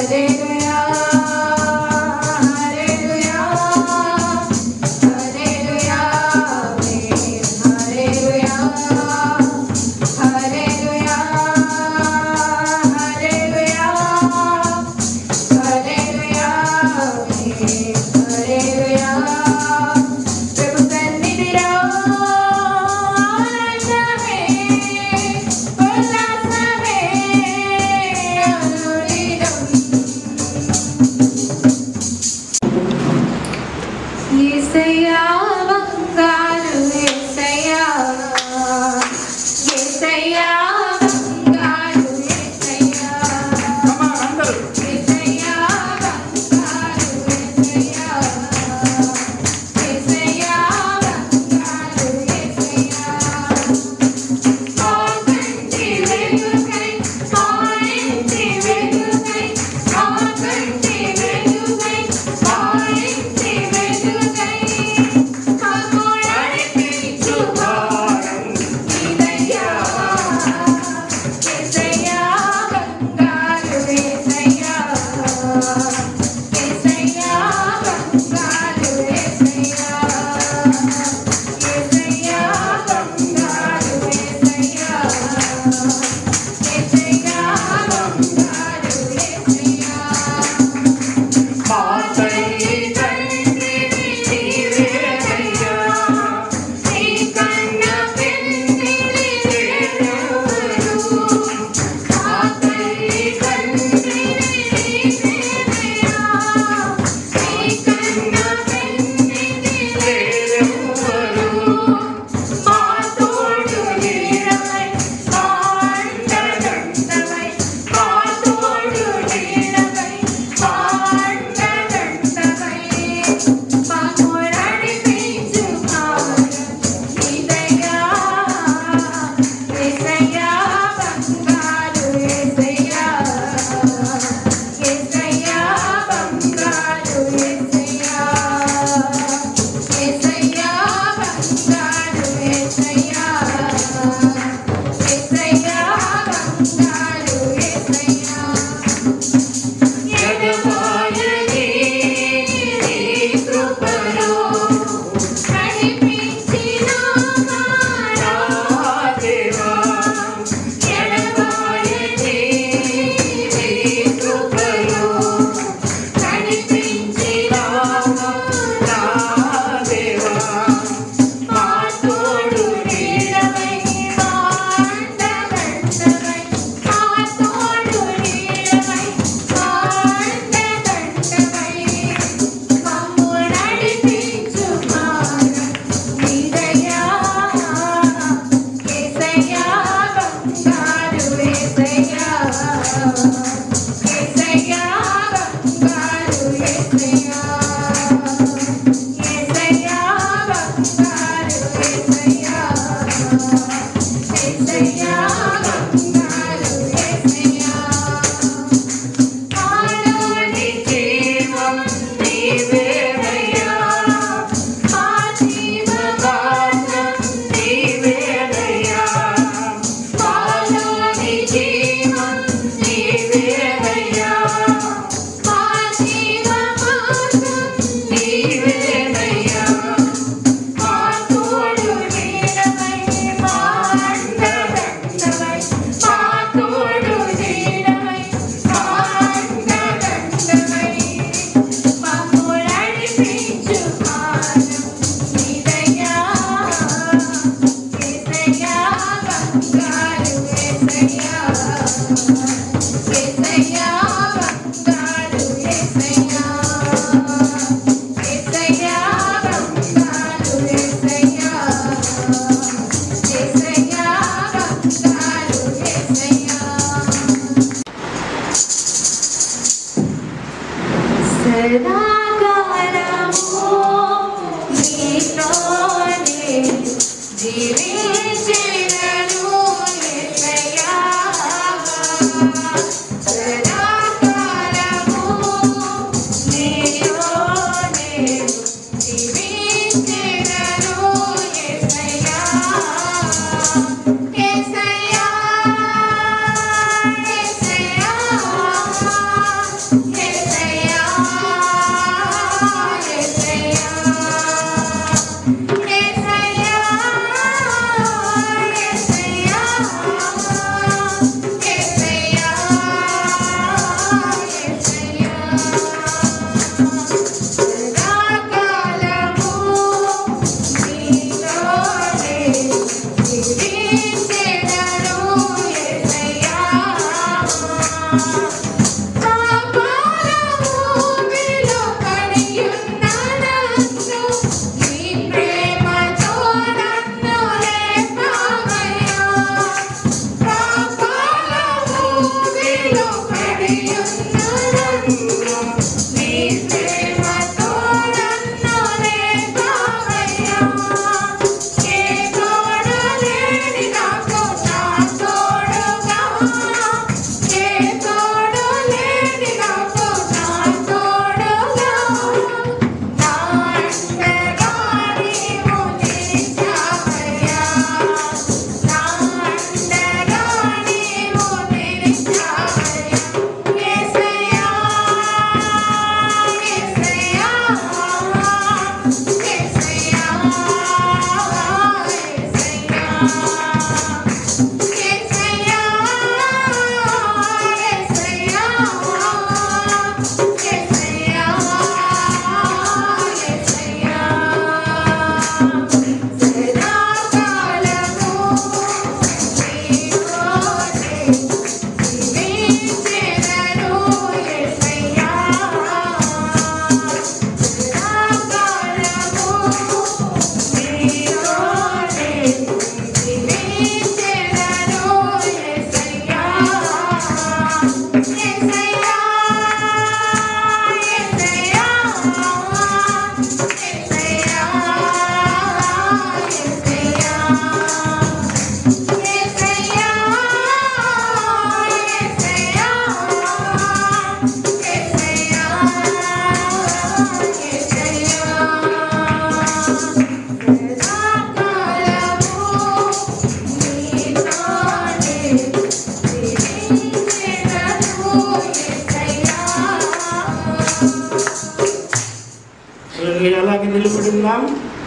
Hallelujah.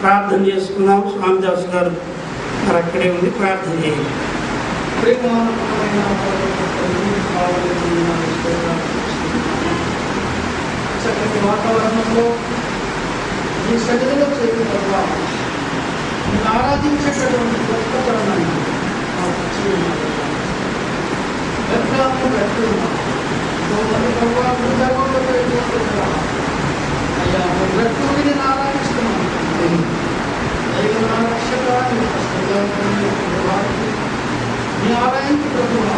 ప్రార్థన చేసుకుందాం. స్వామిదాస్ గారు మరి అక్కడే ఉండి ప్రార్థన చేయండి. చక్కటి వాతావరణంలో ఈ సన్నిధిలో చేరిన తర్వాత మీరు ఆరాధించేటటువంటి గొప్ప తరుణాన్ని మాకు ఇచ్చి ఉన్నారు. అయ్యా బ్రతుకుని నేను ఆరాధిస్తున్నాను. దైవ నా రక్షకాన్ని మీ ఆరాయించి ప్రభువా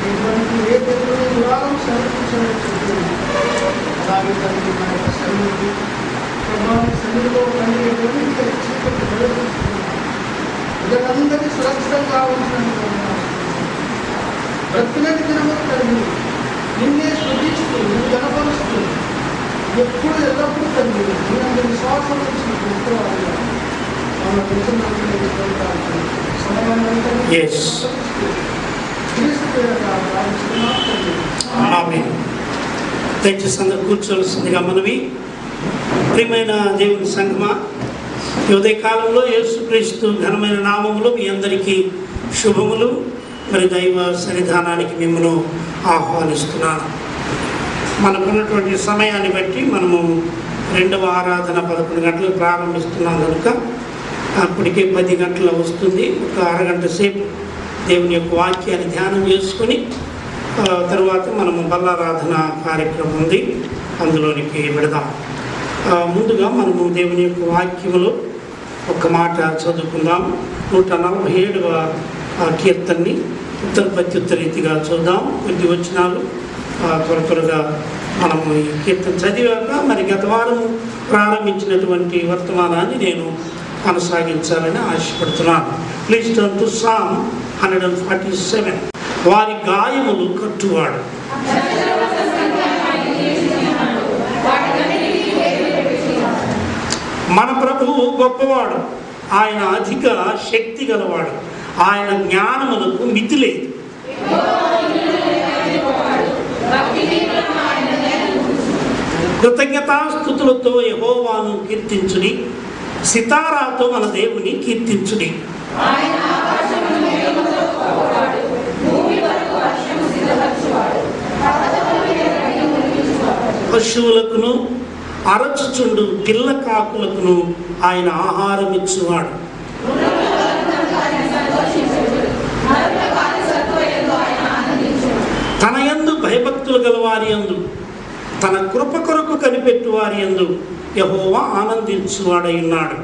ఇటువంటి ఏ దేవుని ద్వారం సమర్పించని చెప్తున్నాను. అలాగే తండ్రి మన యొక్క సన్నిధి ప్రభావం సన్నిధిలో కలిగేటువంటి చీకటి వెలుగుతున్నాను. ప్రజలందరినీ సురక్షితంగా ఉంచినందుకు బ్రతికినటి దినములు తండ్రి నిన్నే స్తుతిస్తూ నిన్ను గణపరుస్తూ ఎప్పుడు ఎల్లప్పుడూ తండ్రి నేనంత విశ్వాసం నుంచి క్రీస్తు దయచేసి అందరూ కూర్చోవలసిందిగా మనవి. ప్రియమైన దేవుని సంగమా, ఈ ఉదయకాలంలో యేసుక్రీస్తు ఘనమైన నామములో మీ అందరికీ శుభములు. మరి దైవ సన్నిధానానికి మిమ్మల్ని ఆహ్వానిస్తున్నాను. మనకున్నటువంటి సమయాన్ని బట్టి మనము రెండవ ఆరాధన 11 గంటలకు ప్రారంభిస్తున్నాం కనుక అప్పటికే 10 గంటలు వస్తుంది. ఒక అరగంట సేపు దేవుని యొక్క వాక్యాన్ని ధ్యానం చేసుకొని తరువాత మనము బల్లారాధన కార్యక్రమం ఉంది, అందులోనికి వెళదాం. ముందుగా మనము దేవుని యొక్క వాక్యములో ఒక మాట చదువుకుందాం. 147వ కీర్తనని ఉత్తర ప్రత్యుత్తర రీతిగా చూద్దాం. కొద్ది వచనాలు త్వరగా మనము ఈ కీర్తన చదివాక మరి గత వారం ప్రారంభించినటువంటి వర్తమానాన్ని నేను కొనసాగించాలని ఆశపడుతున్నాను. Please turn to Psalm 147. వారి గాయములు కట్టువాడు, మన ప్రభువు గొప్పవాడు, ఆయన అధిక శక్తి గలవాడు, ఆయన జ్ఞానములకు మితి లేదు. కృతజ్ఞతాస్తుతులతో యెహోవాను కీర్తించుడి, సితారాతో మన దేవుని కీర్తించుడి. పశువులకును అరచుచుండు పిల్ల కాకులకును ఆయన ఆహారం ఇచ్చువాడు. తన యందు భయభక్తులు గల వారి యందు, తన కృప కొరకు కనిపెట్టు వారి యందు యెహోవా ఆనందించువాడై ఉన్నాడు.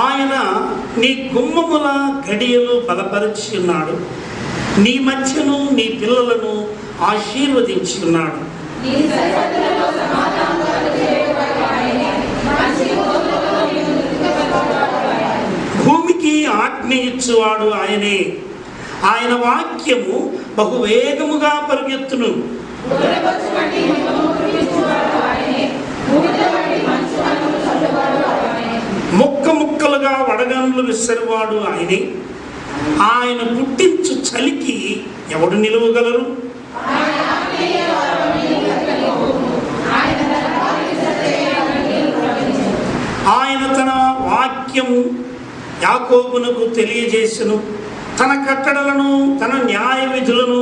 ఆయన నీ గుమ్మముల గడియలు బలపరిచి ఉన్నాడు, నీ మధ్యను నీ పిల్లలను ఆశీర్వదించి ఉన్నాడు. భూమికి ఆజ్ఞ ఇచ్చువాడు ఆయనే, ఆయన వాక్యము బహువేగముగా పరుగెత్తును. ముక్క ముక్కలుగా వడగండ్లు విసరివాడు ఆయనే, ఆయన పుట్టించు చలికి ఎవడు నిలువగలరు? ఆయన తన వాక్యము యాకోబునకు తెలియజేసెను, తన కట్టడలను తన న్యాయ విధులను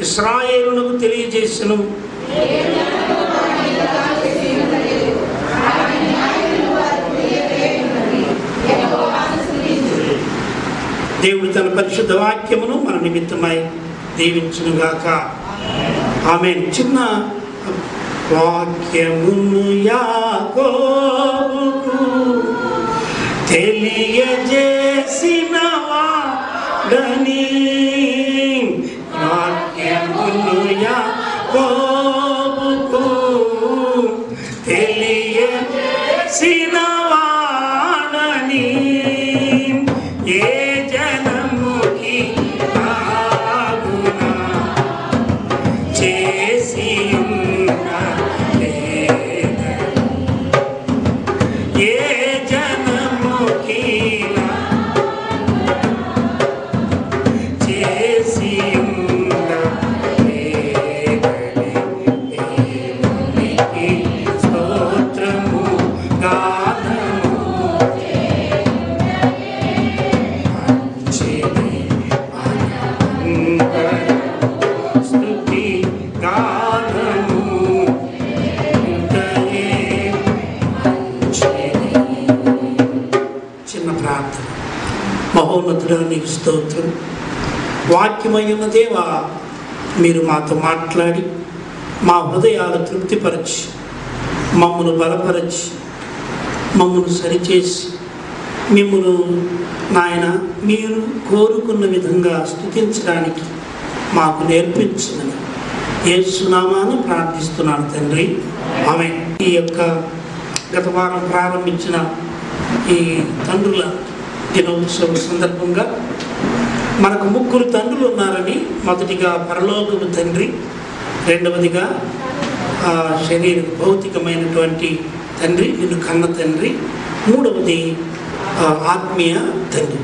ఇశ్రాయేలునకు తెలియజేసెను. దేవుడు తన పరిశుద్ధ వాక్యమును మన నిమిత్తమై దీవించునుగాక. ఆమేన్. చిన్న వాక్యమును యాకోబుకు తెలియజేసిన వాడని, వాక్యమును యాకోబుకు తెలియజేసిన వాడని, ఏ జనముకి ఆగునా చేసి ఏ జనముకి చేసి దేవునికి స్తోత్రము గానము స్తుతి గానము చిన్న ప్రార్థన. మహోన్నతుడా నీకు స్తోత్రం. వాక్యమైన దేవా, మీరు మాతో మాట్లాడి మా హృదయాలు తృప్తిపరచి మమ్మను బలపరచి మమ్మను సరిచేసి మిమ్మల్ని నాయన మీరు కోరుకున్న విధంగా స్తుతించడానికి మాకు నేర్పించమని యేసు నామాన ప్రార్థిస్తున్నాను తండ్రి. ఆమేన్. ఈ యొక్క గత వారం ప్రారంభించిన ఈ తండ్రుల దినోత్సవం సందర్భంగా మనకు 3 తండ్రులు ఉన్నారని, మొదటిగా పరలోకపు తండ్రి, రెండవదిగా శరీర భౌతికమైనటువంటి తండ్రి, నిన్ను కన్న తండ్రి, మూడవది ఆత్మీయ తండ్రి.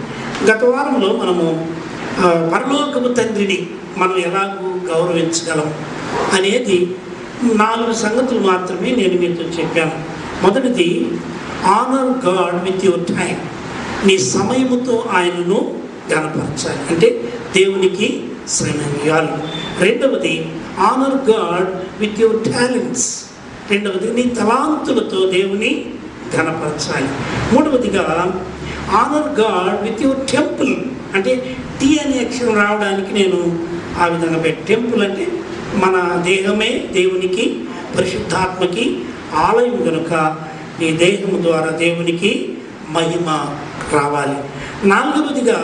గత వారంలో మనము పరలోకపు తండ్రిని మనం ఎలాగూ గౌరవించగలం అనేది 4 సంగతులు మాత్రమే నేను మీతో చెప్పాను. మొదటిది, honour God with your time. నీ సమయముతో ఆయనను ఘనపరచాలి, అంటే దేవునికి సమయం ఇవ్వాలి. రెండవది, honour God with your talents. రెండవది, నీ తలాంతులతో దేవుని ఘనపరచాలి. మూడవదిగా, honour God with your temple. అంటే టీ అనే అక్షరం రావడానికి నేను ఆ విధంగా పెట్టి, టెంపుల్ అంటే మన దేహమే దేవునికి, పరిశుద్ధాత్మకి ఆలయం కనుక నీ దేహము ద్వారా దేవునికి మహిమ రావాలి. నాలుగవదిగా,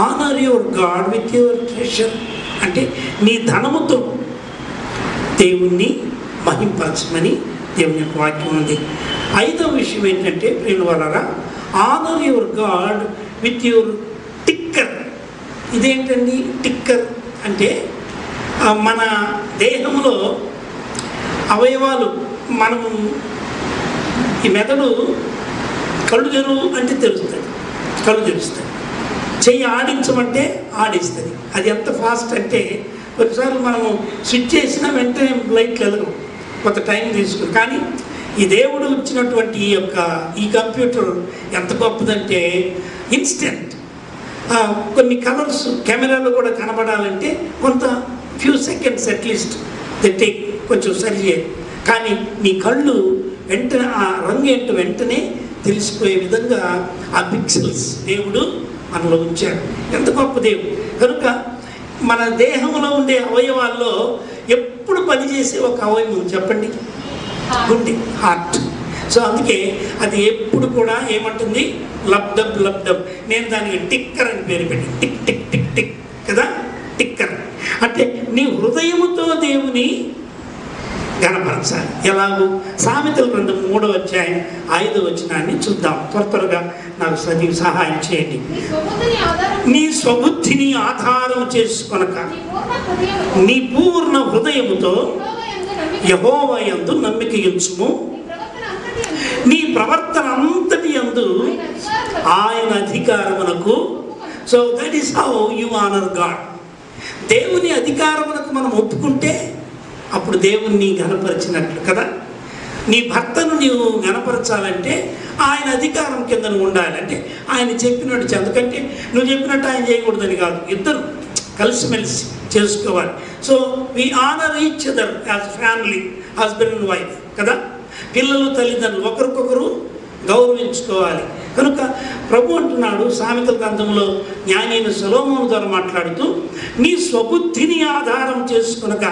honour your God with your treasure. అంటే నీ ధనముతో దేవుణ్ణి మహింపరచమని దేవుని యొక్క వాక్యం ఉంది. ఐదవ విషయం ఏంటంటే ప్రియుల వారలారా, honour your God with your ticker. ఇదేంటండి టిక్కర్ అంటే? మన దేహంలో అవయవాలు, మనము ఈ మెదడు కళ్ళు తెరువు అంటే తెలుస్తుంది, కళ్ళు తెరుస్తుంది. చెయ్యి ఆడించమంటే ఆడిస్తుంది. అది ఎంత ఫాస్ట్ అంటే కొన్నిసార్లు మనము స్విచ్ చేసిన వెంటనే లైట్లు వెలగవు, కొంత టైం తీసుకుని. కానీ ఈ దేవుడు ఇచ్చినటువంటి ఈ కంప్యూటర్ ఎంత గొప్పదంటే ఇన్స్టెంట్. కొన్ని కలర్స్ కెమెరాలో కూడా కనబడాలంటే కొంత ఫ్యూ సెకండ్స్ అట్లీస్ట్ టేక్, కొంచెం సరి చేయాలి. కానీ నీ కళ్ళు వెంటనే ఆ రంగు ఏంటో వెంటనే తెలిసిపోయే విధంగా ఆ పిక్సెల్స్ దేవుడు మనలో ఉంచాడు. ఎంత గొప్ప దేవుడు! కనుక మన దేహంలో ఉండే అవయవాల్లో ఎప్పుడు పనిచేసే ఒక అవయవం ఉంది చెప్పండి, గుండె, హార్ట్. సో అందుకే అది ఎప్పుడు కూడా ఏమంటుంది, లబ్డబ్ లబ్డబ్. నేను దానికి టిక్కర్ అని పేరు పెట్టి, టిక్ టిక్ టిక్ టిక్ కదా, టిక్కర్. అంటే నీ హృదయముతో దేవుని ఘనపరచాలి. ఎలాగూ? సామెతల గ్రంథం 3వ అధ్యాయం 5వ వచనాన్ని చూద్దాం. త్వరగా నాకు చదివి సహాయం చేయండి. నీ స్వబుద్ధిని ఆధారం చేసుకొనక నీ పూర్ణ హృదయముతో యెహోవా యందు నమ్మిక ఉంచుము. నీ ప్రవర్తన అంతటి యందు ఆయన అధికారమునకు. So that is how you honour God. దేవుని అధికారమునకు మనం ఒప్పుకుంటే అప్పుడు దేవుణ్ణి ఘనపరిచినట్లు కదా. నీ భర్తను నీవు ఘనపరచాలంటే ఆయన అధికారం కింద నువ్వు ఉండాలి. అంటే ఆయన చెప్పినట్టు, ఎందుకంటే నువ్వు చెప్పినట్టు ఆయన చేయకూడదని కాదు, ఇద్దరు కలిసిమెలిసి చేసుకోవాలి. So we honour each other as family, husband and wife కదా. పిల్లలు, తల్లిదండ్రులు ఒకరికొకరు గౌరవించుకోవాలి. కనుక ప్రభు అంటున్నాడు సామెతల గ్రంథంలో జ్ఞానైన సొలొమోను ద్వారా మాట్లాడుతూ, నీ స్వబుద్ధిని ఆధారం చేసుకునక.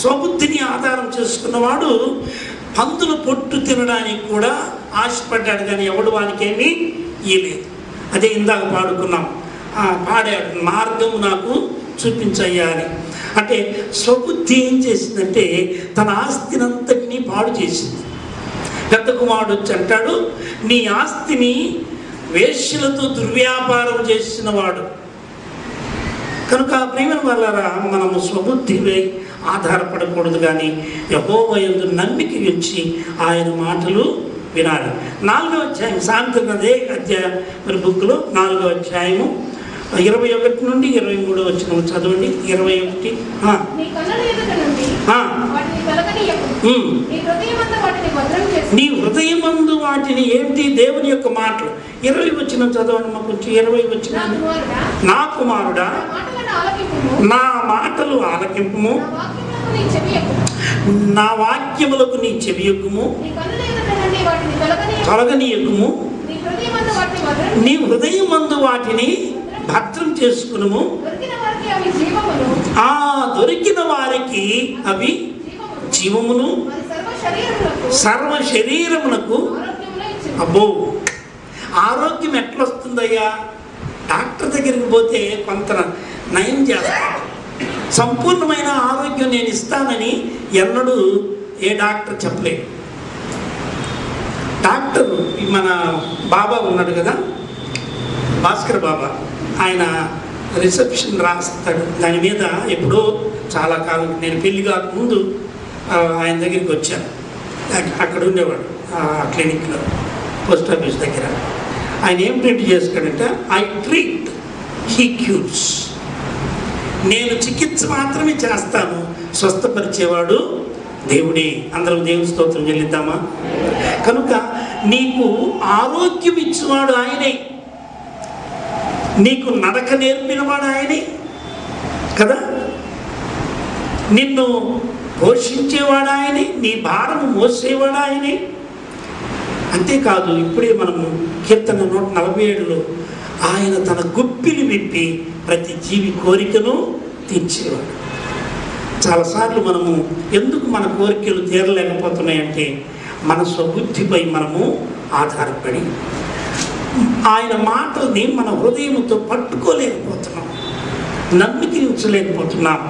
స్వబుద్ధిని ఆధారం చేసుకున్నవాడు పందుల పొట్టు తినడానికి కూడా ఆశపడ్డాడు, కానీ ఎవడు వానికేమీ ఇయ్యలేదు. అదే ఇందాక పాడుకున్నాం, పాడాడు, మార్గము నాకు చూపించయ్యా అని. అంటే స్వబుద్ధి ఏం చేసిందంటే తన ఆస్తినంతటినీ పాడు చేసింది. పెద్ద కుమారుడు వచ్చి అంటాడు, నీ ఆస్తిని వేశ్యలతో దుర్వ్యాపారం చేసిన వాడు. కనుక ప్రియమైన వాళ్ళారా, మనము స్వబుద్ధిపై ఆధారపడకూడదు, కానీ యెహోవా యందు నమ్మిక ఉంచి ఆయన మాటలు వినాలి. 4వ అధ్యాయం, సామెతల అదే అధ్యాయం మరి బుక్లో 4వ అధ్యాయము 21 నుండి 23 వచనం చదవండి. 21 నీ హృదయమందు వాటిని ఏంటి? దేవుని యొక్క మాటలు. 20 వచనం చదవండి మా కొంచెం. 20 వచనం, నా కుమారుడా నా మాటలు ఆలకింపుము, నా వాక్యములకు నీ చెవియొగ్గుము, తొలగనీయకుము, నీ హృదయమందు వాటిని భద్రం చేసుకునుము. దొరికిన వారికి అవి జీవమును సర్వ శరీరమునకు. అబ్బో, ఆరోగ్యం ఎట్లొస్తుందయ్యా? డాక్టర్ దగ్గరికి పోతే కొంత నయం చేస్తాడు. సంపూర్ణమైన ఆరోగ్యం నేను ఇస్తానని ఎన్నడూ ఏ డాక్టర్ చెప్పలేడు. డాక్టరు మన బాబా ఉన్నాడు కదా, భాస్కర్ బాబా, ఆయన రిసెప్షన్ రాస్తాడు. దాని మీద ఎప్పుడో చాలా కాలం, నేను పెళ్లి కాకముందు ఆయన దగ్గరికి వచ్చాను. అక్కడ ఉండేవాడు ఆ క్లినిక్లో, పోస్ట్ ఆఫీస్ దగ్గర. ఆయన ఏం ప్రింట్ చేస్తాడంటే, ఐ ట్రీట్, హీ క్యూర్స్. నేను చికిత్స మాత్రమే చేస్తాను, స్వస్థపరిచేవాడు దేవుడే. అందరం దేవుని స్తోత్రం చెల్లిద్దామా? కనుక నీకు ఆరోగ్యం ఇచ్చేవాడు ఆయనే, నీకు నడక నేర్పినవాడు ఆయనే కదా, నిన్ను పోషించేవాడు ఆయనే, నీ భారము మోసేవాడు ఆయనే. అంతేకాదు, ఇప్పుడే మనము కీర్తన 147లో ఆయన తన గుప్పిలి విప్పి ప్రతి జీవి కోరికను తీర్చేవాడు. చాలాసార్లు మనము ఎందుకు మన కోరికలు తీరలేకపోతున్నాయంటే, మన స్వబుద్ధిపై మనము ఆధారపడి ఆయన మాటల్ని మన హృదయంతో పట్టుకోలేకపోతున్నాం, నమ్మికించలేకపోతున్నాం,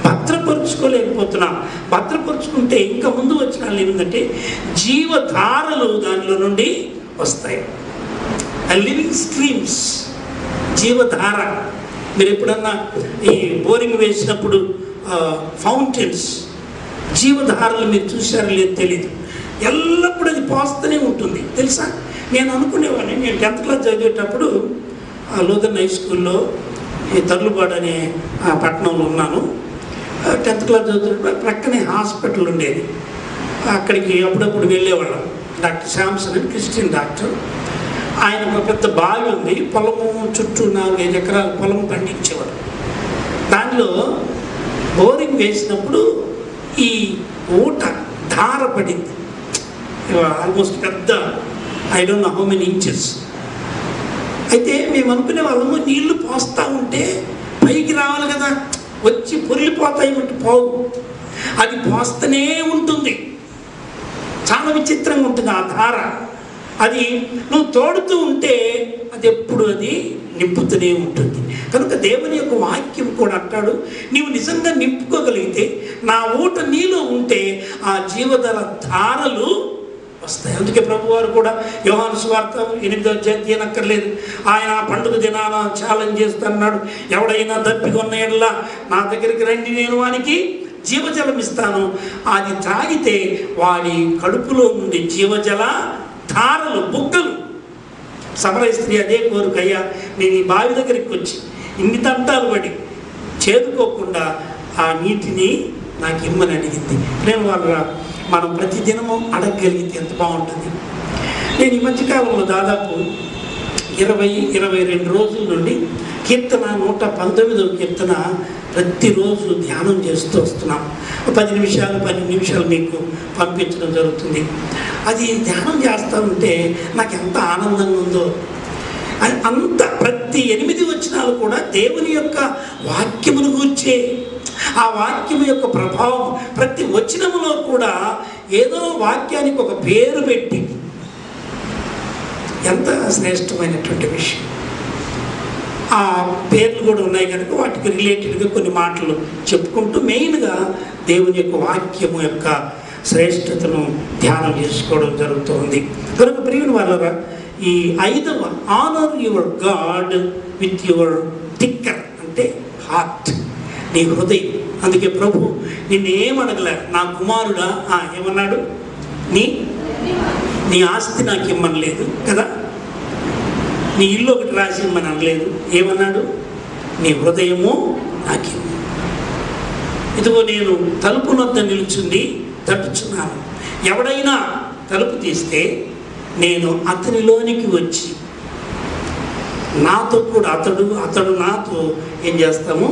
భద్రపరుచుకోలేకపోతున్నాం. భద్రపరుచుకుంటే ఇంకా ముందు వచ్చిన ఏమిటంటే, జీవధారలు దానిలో నుండి వస్తాయి. లివింగ్ స్ట్రీమ్స్, జీవధార. మీరు ఎప్పుడన్నా ఈ బోరింగ్ వేసినప్పుడు ఫౌంటైన్స్, జీవధారలు మీరు చూసారో లేదో తెలీదు, ఎల్లప్పుడూ అది పోస్తూనే ఉంటుంది తెలుసా. నేను అనుకునేవాడిని, నేను 10th క్లాస్ చదివేటప్పుడు లూథరన్ హై స్కూల్లో ఈ తర్లుబాడు అనే పట్టణంలో ఉన్నాను. 10th క్లాస్ చదువుతున్నప్పుడు ప్రక్కనే హాస్పిటల్ ఉండేది, అక్కడికి అప్పుడప్పుడు వెళ్ళేవాళ్ళం. డాక్టర్ శాంసన్ అని క్రిస్టియన్ డాక్టర్, ఆయన ఒక పెద్ద బావి ఉంది, పొలము చుట్టూ 4-5 ఎకరాల పొలం పండించేవాడు. దానిలో బోరింగ్ వేసినప్పుడు ఈ ఊట ధార పడింది, ఆల్మోస్ట్ పెద్ద, I don't know how many inches. అయితే మేము అనుకునే వాళ్ళము, నీళ్లు పోస్తూ ఉంటే పైకి రావాలి కదా, వచ్చి పొరిలిపోతాయి అంటే పోవు, అది పోస్తూనే ఉంటుంది. చాలా విచిత్రంగా ఉంటుంది ఆ ధార. అది నువ్వు తోడుతూ ఉంటే అది ఎప్పుడు అది నింపుతూనే ఉంటుంది. కనుక దేవుని యొక్క వాక్యం కూడా అంటాడు, నీవు నిజంగా నింపుకోగలిగితే, నా ఊట నీలో ఉంటే ఆ జీవధార ధారలు వస్తాయి. అందుకే ప్రభువారు కూడా యోహాను సువార్త 8వ అధ్యాయం తీయనక్కర్లేదు, ఆయన పండుగ దినాన ఛాలెంజ్ చేస్తున్నాడు, ఎవడైనా దప్పికొన్న ఎడల నా దగ్గరికి రండి, నేను వానికి జీవజలం ఇస్తాను, అది తాగితే వాడి కడుపులో నుండి జీవజల ధారలు, బుగ్గలు. సమరయ స్త్రీ అదే కోరికయ్యా, నేను ఈ బావి దగ్గరికి వచ్చి ఇన్ని తంటాలు పడి చేదుకోకుండా ఆ నీటిని నాకు ఇమ్మని అడిగింది. నేను వాళ్ళ మనం ప్రతిదినము అడగగలిగితే ఎంత బాగుంటుంది. నేను ఈ మధ్యకాలంలో దాదాపు 20-22 రోజుల నుండి కీర్తన 119వ కీర్తన ప్రతిరోజు ధ్యానం చేస్తూ వస్తున్నాం. 10 నిమిషాలు 12 నిమిషాలు మీకు పంపించడం జరుగుతుంది. అది ధ్యానం చేస్తూ ఉంటే నాకు ఎంత ఆనందంగా ఉందో. అంత ప్రతి 8 వచనాలు కూడా దేవుని యొక్క వాక్యమును గూర్చే, ఆ వాక్యం యొక్క ప్రభావం ప్రతి వచనములో కూడా ఏదో వాక్యానికి ఒక పేరు పెట్టి, ఎంత శ్రేష్టమైనటువంటి విషయం. ఆ పేర్లు కూడా ఉన్నాయి కనుక వాటికి రిలేటెడ్గా కొన్ని మాటలు చెప్పుకుంటూ మెయిన్గా దేవుని యొక్క వాక్యము యొక్క శ్రేష్టతను ధ్యానం చేసుకోవడం జరుగుతుంది. కనుక ప్రియుని వాళ్ళరా, ఈ 5వ honour your God with your thicker అంటే హార్ట్, నీ హృదయం. అందుకే ప్రభు నిన్ను ఏమనగల, నా కుమారుడా ఏమన్నాడు, నీ ఆస్తి నాకు ఇమ్మనలేదు కదా, నీ ఇల్లు ఒకటి రాసి ఇమ్మని అనలేదు, ఏమన్నాడు, నీ హృదయము నాకు ఇవ్వు. ఇదిగో నేను తలుపు వద్ద నిలుచుండి తట్టుచున్నాను, ఎవడైనా తలుపు తీస్తే నేను అతనిలోనికి వచ్చి నాతో కూడా అతడు నాతో ఏం చేస్తాము,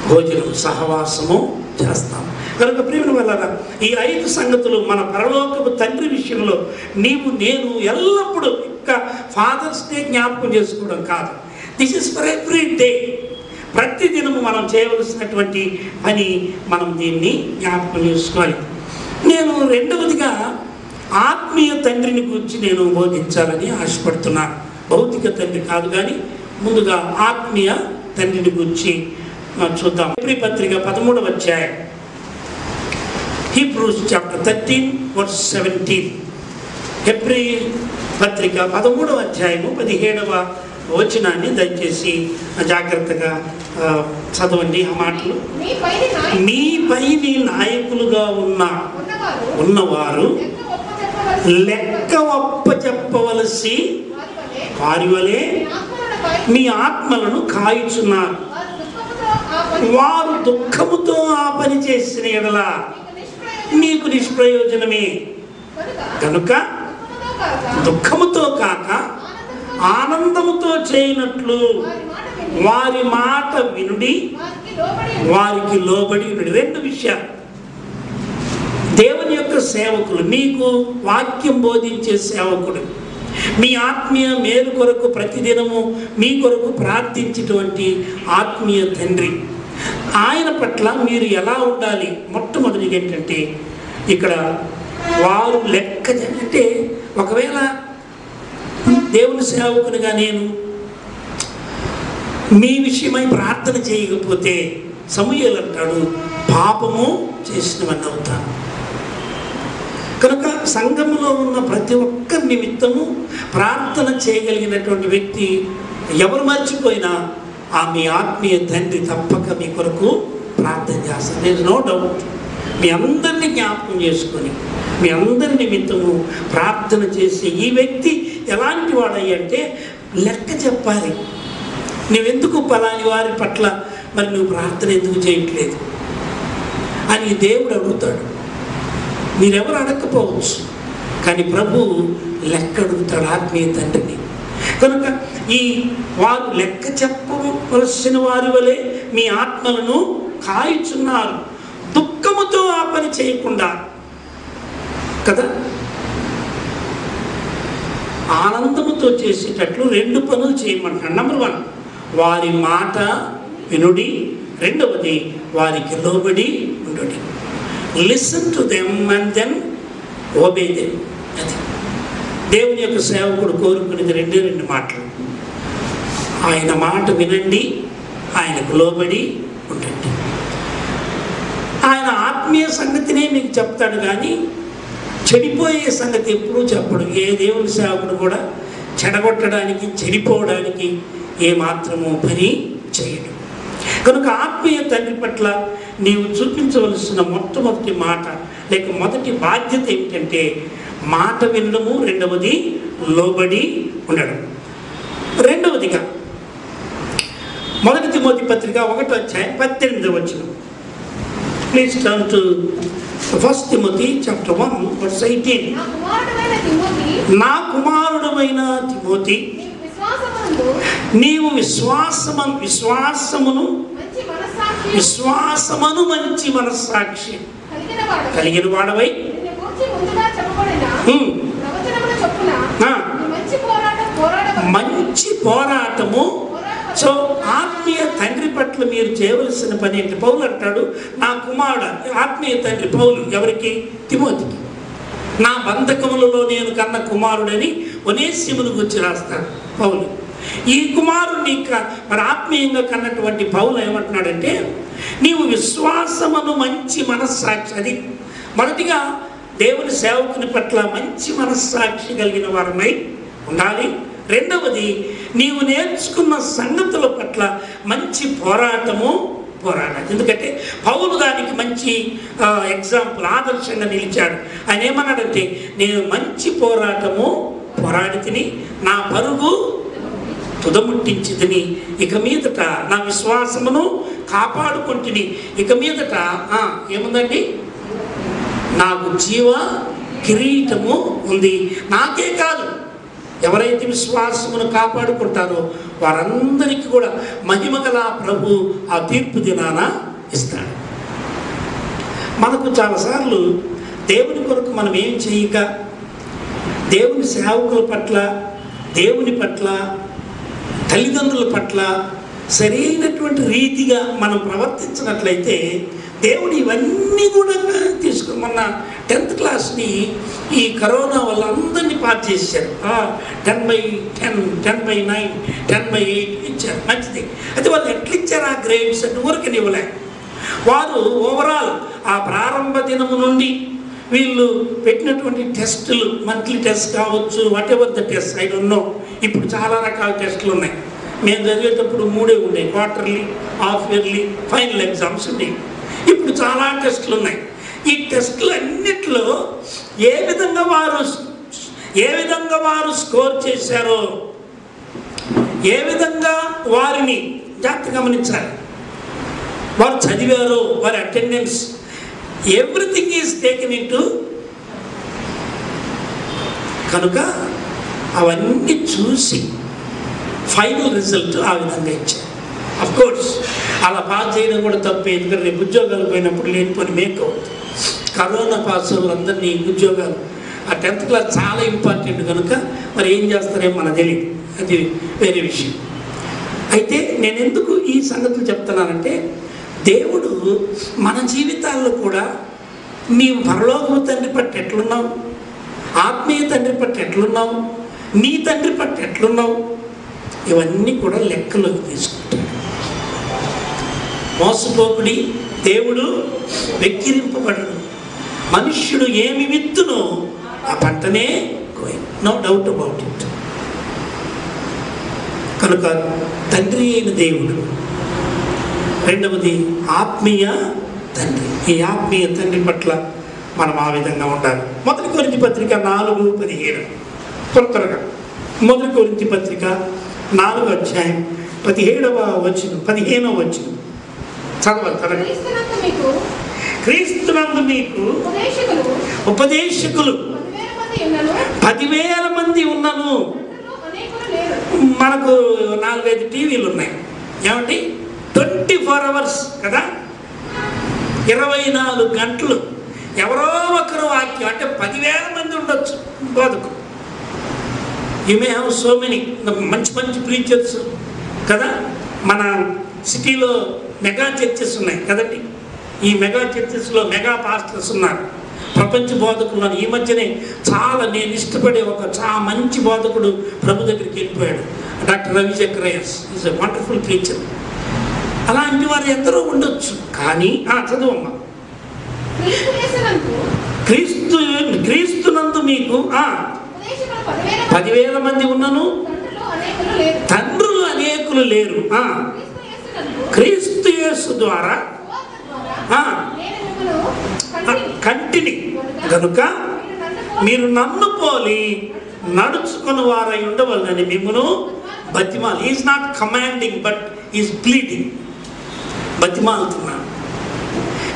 భోజనం సహవాసము చేస్తాము. కనుక ప్రియమైన వాళ్ళారా, ఈ 5 సంగతులు మన పరలోకపు తండ్రి విషయంలో నీవు నేను ఎల్లప్పుడూ ఇంకా ఫాదర్స్ డే జ్ఞాపకం చేసుకోవడం కాదు, this is for every day. ప్రతిదినము మనం చేయవలసినటువంటి పని, మనం దీన్ని జ్ఞాపకం చేసుకోవాలి. నేను రెండవదిగా ఆత్మీయ తండ్రిని గురించి నేను బోధించాలని ఆశపడుతున్నాను. భౌతిక తండ్రి కాదు, కానీ ముందుగా ఆత్మీయ తండ్రిని గురించి చూద్దాం. హెబ్రీ పత్రిక 13వ అధ్యాయం, హీబ్రూస్ చాప్టర్ 13 verse 17. హెబ్రీ పత్రిక 13వ అధ్యాయము 17వ వచనాన్ని దయచేసి జాగ్రత్తగా చదవండి. ఆ మాటలు, మీపై నాయకులుగా ఉన్నవారు లెక్క ఒప్పచెప్పవలసి వారి వలె మీ ఆత్మలను కాయుచున్నారు. వారు దుఃఖముతో ఆ పని చేసిన ఎడల మీకు నిష్ప్రయోజనమే. కనుక దుఃఖముతో కాక ఆనందముతో చేయనట్లు వారి మాట వినుడి, వారికి లోబడి ఉండి. రెండు విషయాలు. దేవుని యొక్క సేవకులు, మీకు వాక్యం బోధించే సేవకుడు, మీ ఆత్మీయ మేలు కొరకు ప్రతిదినము మీ కొరకు ప్రార్థించేటువంటి ఆత్మీయ తండ్రి, ఆయన పట్ల మీరు ఎలా ఉండాలి? మొట్టమొదటిగా ఏంటంటే ఇక్కడ వారు లెక్క, అంటే ఒకవేళ దేవుని సేవకునిగా నేను మీ విషయమై ప్రార్థన చేయకపోతే సమూయేలు అంటాడు, పాపము చేసినవన్నీ అవుతాను. కనుక సంఘంలో ఉన్న ప్రతి ఒక్కరి నిమిత్తము ప్రార్థన చేయగలిగినటువంటి వ్యక్తి ఎవరు మర్చిపోయినా ఆ మీ ఆత్మీయ తండ్రి తప్పక మీ కొరకు ప్రార్థన చేస్తారు. There no doubt. మీ అందరినీ జ్ఞాపకం చేసుకొని మీ అందరి నిమిత్తము ప్రార్థన చేసి, ఈ వ్యక్తి ఎలాంటి వాడయ్యంటే లెక్క చెప్పాలి. నువ్వెందుకు పలాని వారి పట్ల మరి నువ్వు ప్రార్థన ఎందుకు చేయట్లేదు అని దేవుడు అడుగుతాడు. మీరెవరు అడగకపోవచ్చు, కానీ ప్రభు లెక్క అడుగుతాడు ఆత్మీయ తండ్రిని. కనుక ఈ వారు లెక్క చెప్పవలసిన వారి వలె మీ ఆత్మలను కాయుచున్నారు, దుఃఖముతో ఆ పని చేయకుండా కదా, ఆనందముతో చేసేటట్లు రెండు పనులు చేయమంటాడు. నెంబర్ 1, వారి మాట వినుడి. రెండవది, వారికి లోబడి ఉండుడి. Listen to them and then obey them. అది దేవుని యొక్క సేవకుడు కోరుకునేది రెండు మాటలు. ఆయన మాట వినండి, ఆయనకు లోబడి ఉండండి. ఆయన ఆత్మీయ సంగతినే మీకు చెప్తాడు, కానీ చెడిపోయే సంగతి ఎప్పుడూ చెప్పడు. ఏ దేవుని సేవకుడు కూడా చెడగొట్టడానికి, చెడిపోవడానికి ఏమాత్రము పని చేయడు. కనుక ఆత్మీయ తండ్రి పట్ల నీవు చూపించవలసిన మొట్టమొదటి మాట లేక మొదటి బాధ్యత ఏమిటంటే మాట వినడము, రెండవది లోబడి ఉండడం. రెండవదిగా 1 తిమోతి పత్రిక 1వ అధ్యాయం 18వ వచనం. Please turn to 1 Timothy chapter 1 verse 18. నా కుమారుడైన తిమోతి, నీవు విశ్వాసమును మంచి మనస్సాక్షి కలిగిన వాడవై మంచి పోరాటము. సో ఆత్మీయ తండ్రి పట్ల మీరు చేయవలసిన పని ఏంటి? పౌలు అంటాడు, నా కుమారుడు. ఆత్మీయ తండ్రి పౌలు ఎవరికి? తిమోతికి. నా బంధకములలో నేను కన్న కుమారుడని ఒనేసిమును గురించి రాస్తాడు పౌలు. ఈ కుమారుడిని మరి ఆత్మీయంగా కన్నటువంటి పౌలు ఏమంటున్నాడంటే, నీవు విశ్వాసమును మంచి మనస్సాక్షి. అది మొదటిగా దేవుని సేవకుని పట్ల మంచి మనస్సాక్షి కలిగిన వారమై ఉండాలి. రెండవది, నీవు నేర్చుకున్న సంగతుల పట్ల మంచి పోరాడాలి. ఎందుకంటే పౌలు దానికి మంచి ఎగ్జాంపుల్, ఆదర్శంగా నిలిచాడు. ఆయన ఏమన్నాడంటే, నేను మంచి పోరాడి తిని నా పరుగు తుదముట్టించి తిని, ఇక మీదట నా విశ్వాసమును కాపాడుకుంటుని, ఇక మీదట ఏముందండి, నాకు జీవ కిరీటము ఉంది. నాకే కాదు, ఎవరైతే విశ్వాసమును కాపాడుకుంటారో వారందరికీ కూడా మహిమగల ప్రభు ఆ తీర్పు దినాన ఇస్తాడు. మనకు చాలాసార్లు దేవుని కొరకు మనం ఏం చేయక, దేవుని సేవకుల పట్ల, దేవుని పట్ల, తల్లిదండ్రుల పట్ల సరైనటువంటి రీతిగా మనం ప్రవర్తించినట్లయితే దేవుడు ఇవన్నీ కూడా తీసుకుని, మొన్న 10th క్లాస్ని ఈ కరోనా వల్ల అందరినీ పాస్ చేశారు. 10/10, 10/9, 10/8 ఇచ్చారు. మంచిది. అయితే వాళ్ళు ఎట్లా ఇచ్చారు ఆ గ్రేడ్స్ అంటే ఊరికని ఇవ్వలే. వారు ఓవరాల్ ఆ ప్రారంభ దినము నుండి వీళ్ళు పెట్టినటువంటి టెస్టులు, మంత్లీ టెస్ట్ కావచ్చు, what ever the test, I don't know. ఇప్పుడు చాలా రకాల టెస్టులు ఉన్నాయి. మేము చదివేటప్పుడు 3 ఉండేవి, quarterly, half yearly, final exams ఉండేవి. ఇప్పుడు చాలా టెస్టులు ఉన్నాయి. ఈ టెస్టులు అన్నిట్లో ఏ విధంగా వారు స్కోర్ చేశారో, ఏ విధంగా వారిని జాగ్రత్తగా గమనించాలి, వారు చదివారో, వారి attendance, everything is taken in to. కనుక అవన్నీ చూసి ఫైనల్ రిజల్ట్ ఆ విధంగా ఇచ్చారు. అఫ్కోర్స్ అలా పాస్ చేయడం కూడా తప్పే, ఎందుకంటే రేపు ఉద్యోగాలు పోయినప్పుడు లేనిపోని మేక్ అవుతుంది. కరోనా పాస్ వాళ్ళందరినీ ఉద్యోగాలు, ఆ 10th క్లాస్ చాలా ఇంపార్టెంట్ కనుక మరి ఏం చేస్తారేమో మనకు తెలియదు, అది వేరే విషయం. అయితే నేను ఎందుకు ఈ సంగతులు చెప్తున్నానంటే, దేవుడు మన జీవితాల్లో కూడా నీవు పరలోకపు తండ్రి పట్ల ఎట్లున్నావు, ఆత్మీయ తండ్రి పట్ల ఎట్లున్నావు, నీ తండ్రి పట్ల ఎట్లున్నావు, ఇవన్నీ కూడా లెక్కలోకి తీసుకుంటాడు. మోసపోకుడి, దేవుడు వెక్కిరింపబడడు. మనుష్యుడు ఏమి విత్తునో ఆ పంటనే కోయి, నో డౌట్ అబౌట్ ఇట్. కనుక తండ్రి అయిన దేవుడు, రెండవది ఆత్మీయ తండ్రి. ఈ ఆత్మీయ తండ్రి పట్ల మనం ఆ విధంగా ఉండాలి. 1 కొరింథీ పత్రిక 4:17 త్వరగా 1 కొరింథీ పత్రిక 4వ అధ్యాయం 17వ వచనం 15వ వచనం చదవాలి త్వరగా. క్రీస్తునందు మీకు ఉపదేశకులు 10,000 మంది ఉన్నను. మనకు 4-5 టీవీలు ఉన్నాయి, ఏమండి, 24 hours కదా, 24 గంటలు ఎవరో ఒకరు వాక్యం, అంటే 10,000 మంది ఉండొచ్చు బోధకులు. You may have so many మంచి మంచి ప్రీచర్స్ కదా. మన సిటీలో మెగా చర్చెస్ ఉన్నాయి కదండి. ఈ మెగా చర్చెస్లో మెగా పాస్టర్స్ ఉన్నారు, ప్రపంచ బోధకులు ఉన్నారు. ఈ మధ్యనే చాలా నేను ఇష్టపడే ఒక చాలా మంచి బోధకుడు ప్రభు దగ్గరికి వెళ్ళిపోయాడు, doctor Ravi Zacharias. Is a wonderful preacher. అలాంటి వారు ఎందరో ఉండొచ్చు, కానీ చదువమ్మా. క్రీస్తునందు మీకు 10,000 మంది ఉన్నను, తండ్రులు అనేకులు లేరు. క్రీస్తు యేసు ద్వారా కంటిని కనుక మీరు నన్ను పోలి నడుచుకుని వారై ఉండవల్లని మిమ్మను బతిమాలు. Is not commanding but is pleading. బతిమాలుతున్నాను.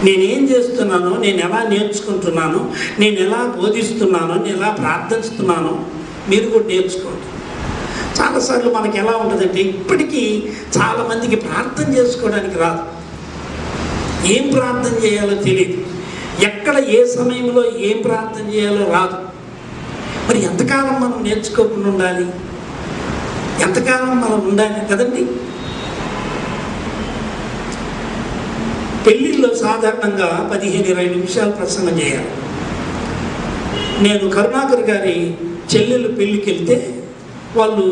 నేనేం చేస్తున్నానో, నేను ఎలా నేర్చుకుంటున్నానో, నేను ఎలా బోధిస్తున్నానో, నేను ఎలా ప్రార్థిస్తున్నానో మీరు కూడా నేర్చుకోండి. చాలాసార్లు మనకి ఎలా ఉంటుందంటే, ఇప్పటికీ చాలామందికి ప్రార్థన చేసుకోవడానికి రాదు, ఏం ప్రార్థన చేయాలో తెలియదు, ఎక్కడ ఏ సమయంలో ఏం ప్రార్థన చేయాలో రాదు. మరి ఎంతకాలం మనం నేర్చుకోకుండా ఉండాలి, ఎంతకాలం మనం ఉండాలి కదండి. పెళ్ళిళ్ళలో సాధారణంగా 15-20 నిమిషాలు ప్రసంగం చేయాలి. నేను కరుణాకర్ గారి చెల్లెలు పెళ్ళికి వెళ్తే వాళ్ళు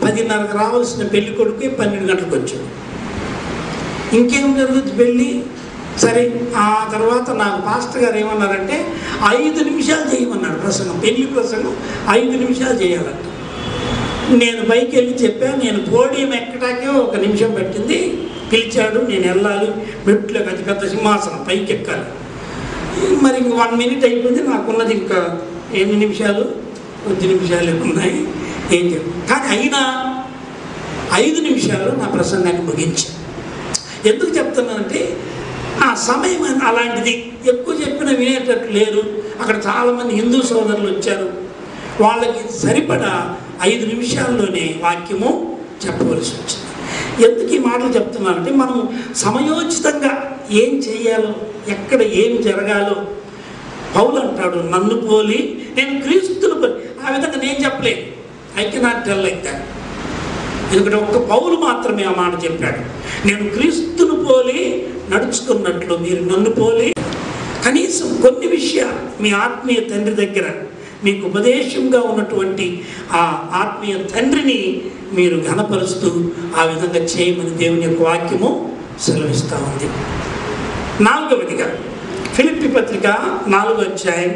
10:30కు రావాల్సిన పెళ్లి కొడుకు 12 గంటలకు వచ్చాడు. ఇంకేం జరుగుతుంది పెళ్ళి. సరే, ఆ తర్వాత నాకు పాస్టర్ గారు ఏమన్నారంటే 5 నిమిషాలు చేయమన్నాడు ప్రసంగం, పెళ్లి ప్రసంగం 5 నిమిషాలు చేయాలంట. నేను పైకి వెళ్ళి చెప్పాను, నేను పోడియం ఎక్కడాకే 1 నిమిషం పట్టింది. పిలిచాడు, నేను వెళ్ళాలి, మెట్లు అది పెద్ద సింహాసనం పైకి ఎక్కాలి. మరి ఇంక 1 మినిట్ అయిపోయింది, నాకున్నది ఇంకా 8 నిమిషాలు 10 నిమిషాలు ఉన్నాయి, ఏం చెప్పు. కానీ అయినా 5 నిమిషాలు నా ప్రసంగాన్ని ముగించాను. ఎందుకు చెప్తున్నానంటే ఆ సమయం అలాంటిది. ఎక్కువ చెప్పిన వినేటట్టు లేరు. అక్కడ చాలామంది హిందూ సోదరులు వచ్చారు, వాళ్ళకి సరిపడా 5 నిమిషాల్లోనే వాక్యము చెప్పవలసి వచ్చింది. ఎందుకు ఈ మాటలు చెప్తున్నానంటే, మనం సమయోచితంగా ఏం చేయాలో, ఎక్కడ ఏం జరగాలో. పౌలు అంటాడు, నన్ను పోలి నేను క్రీస్తును పోలి. ఆ విధంగా నేను చెప్పలేదు, I cannot tell like that. ఎందుకంటే ఒక్క పౌలు మాత్రమే ఆ మాట చెప్పాడు, నేను క్రీస్తును పోలి నడుచుకున్నట్లు మీరు నన్ను పోలి. కనీసం కొన్ని విషయాలు మీ ఆత్మీయ తండ్రి దగ్గర మీకు ఉపదేశంగా ఉన్నటువంటి ఆ ఆత్మీయ తండ్రిని మీరు ఘనపరుస్తూ ఆ విధంగా చేయమని దేవుని యొక్క వాక్యము సెలవిస్తూ ఉంది. 4వదిగా ఫిలిప్పీ పత్రిక 4వ అధ్యాయం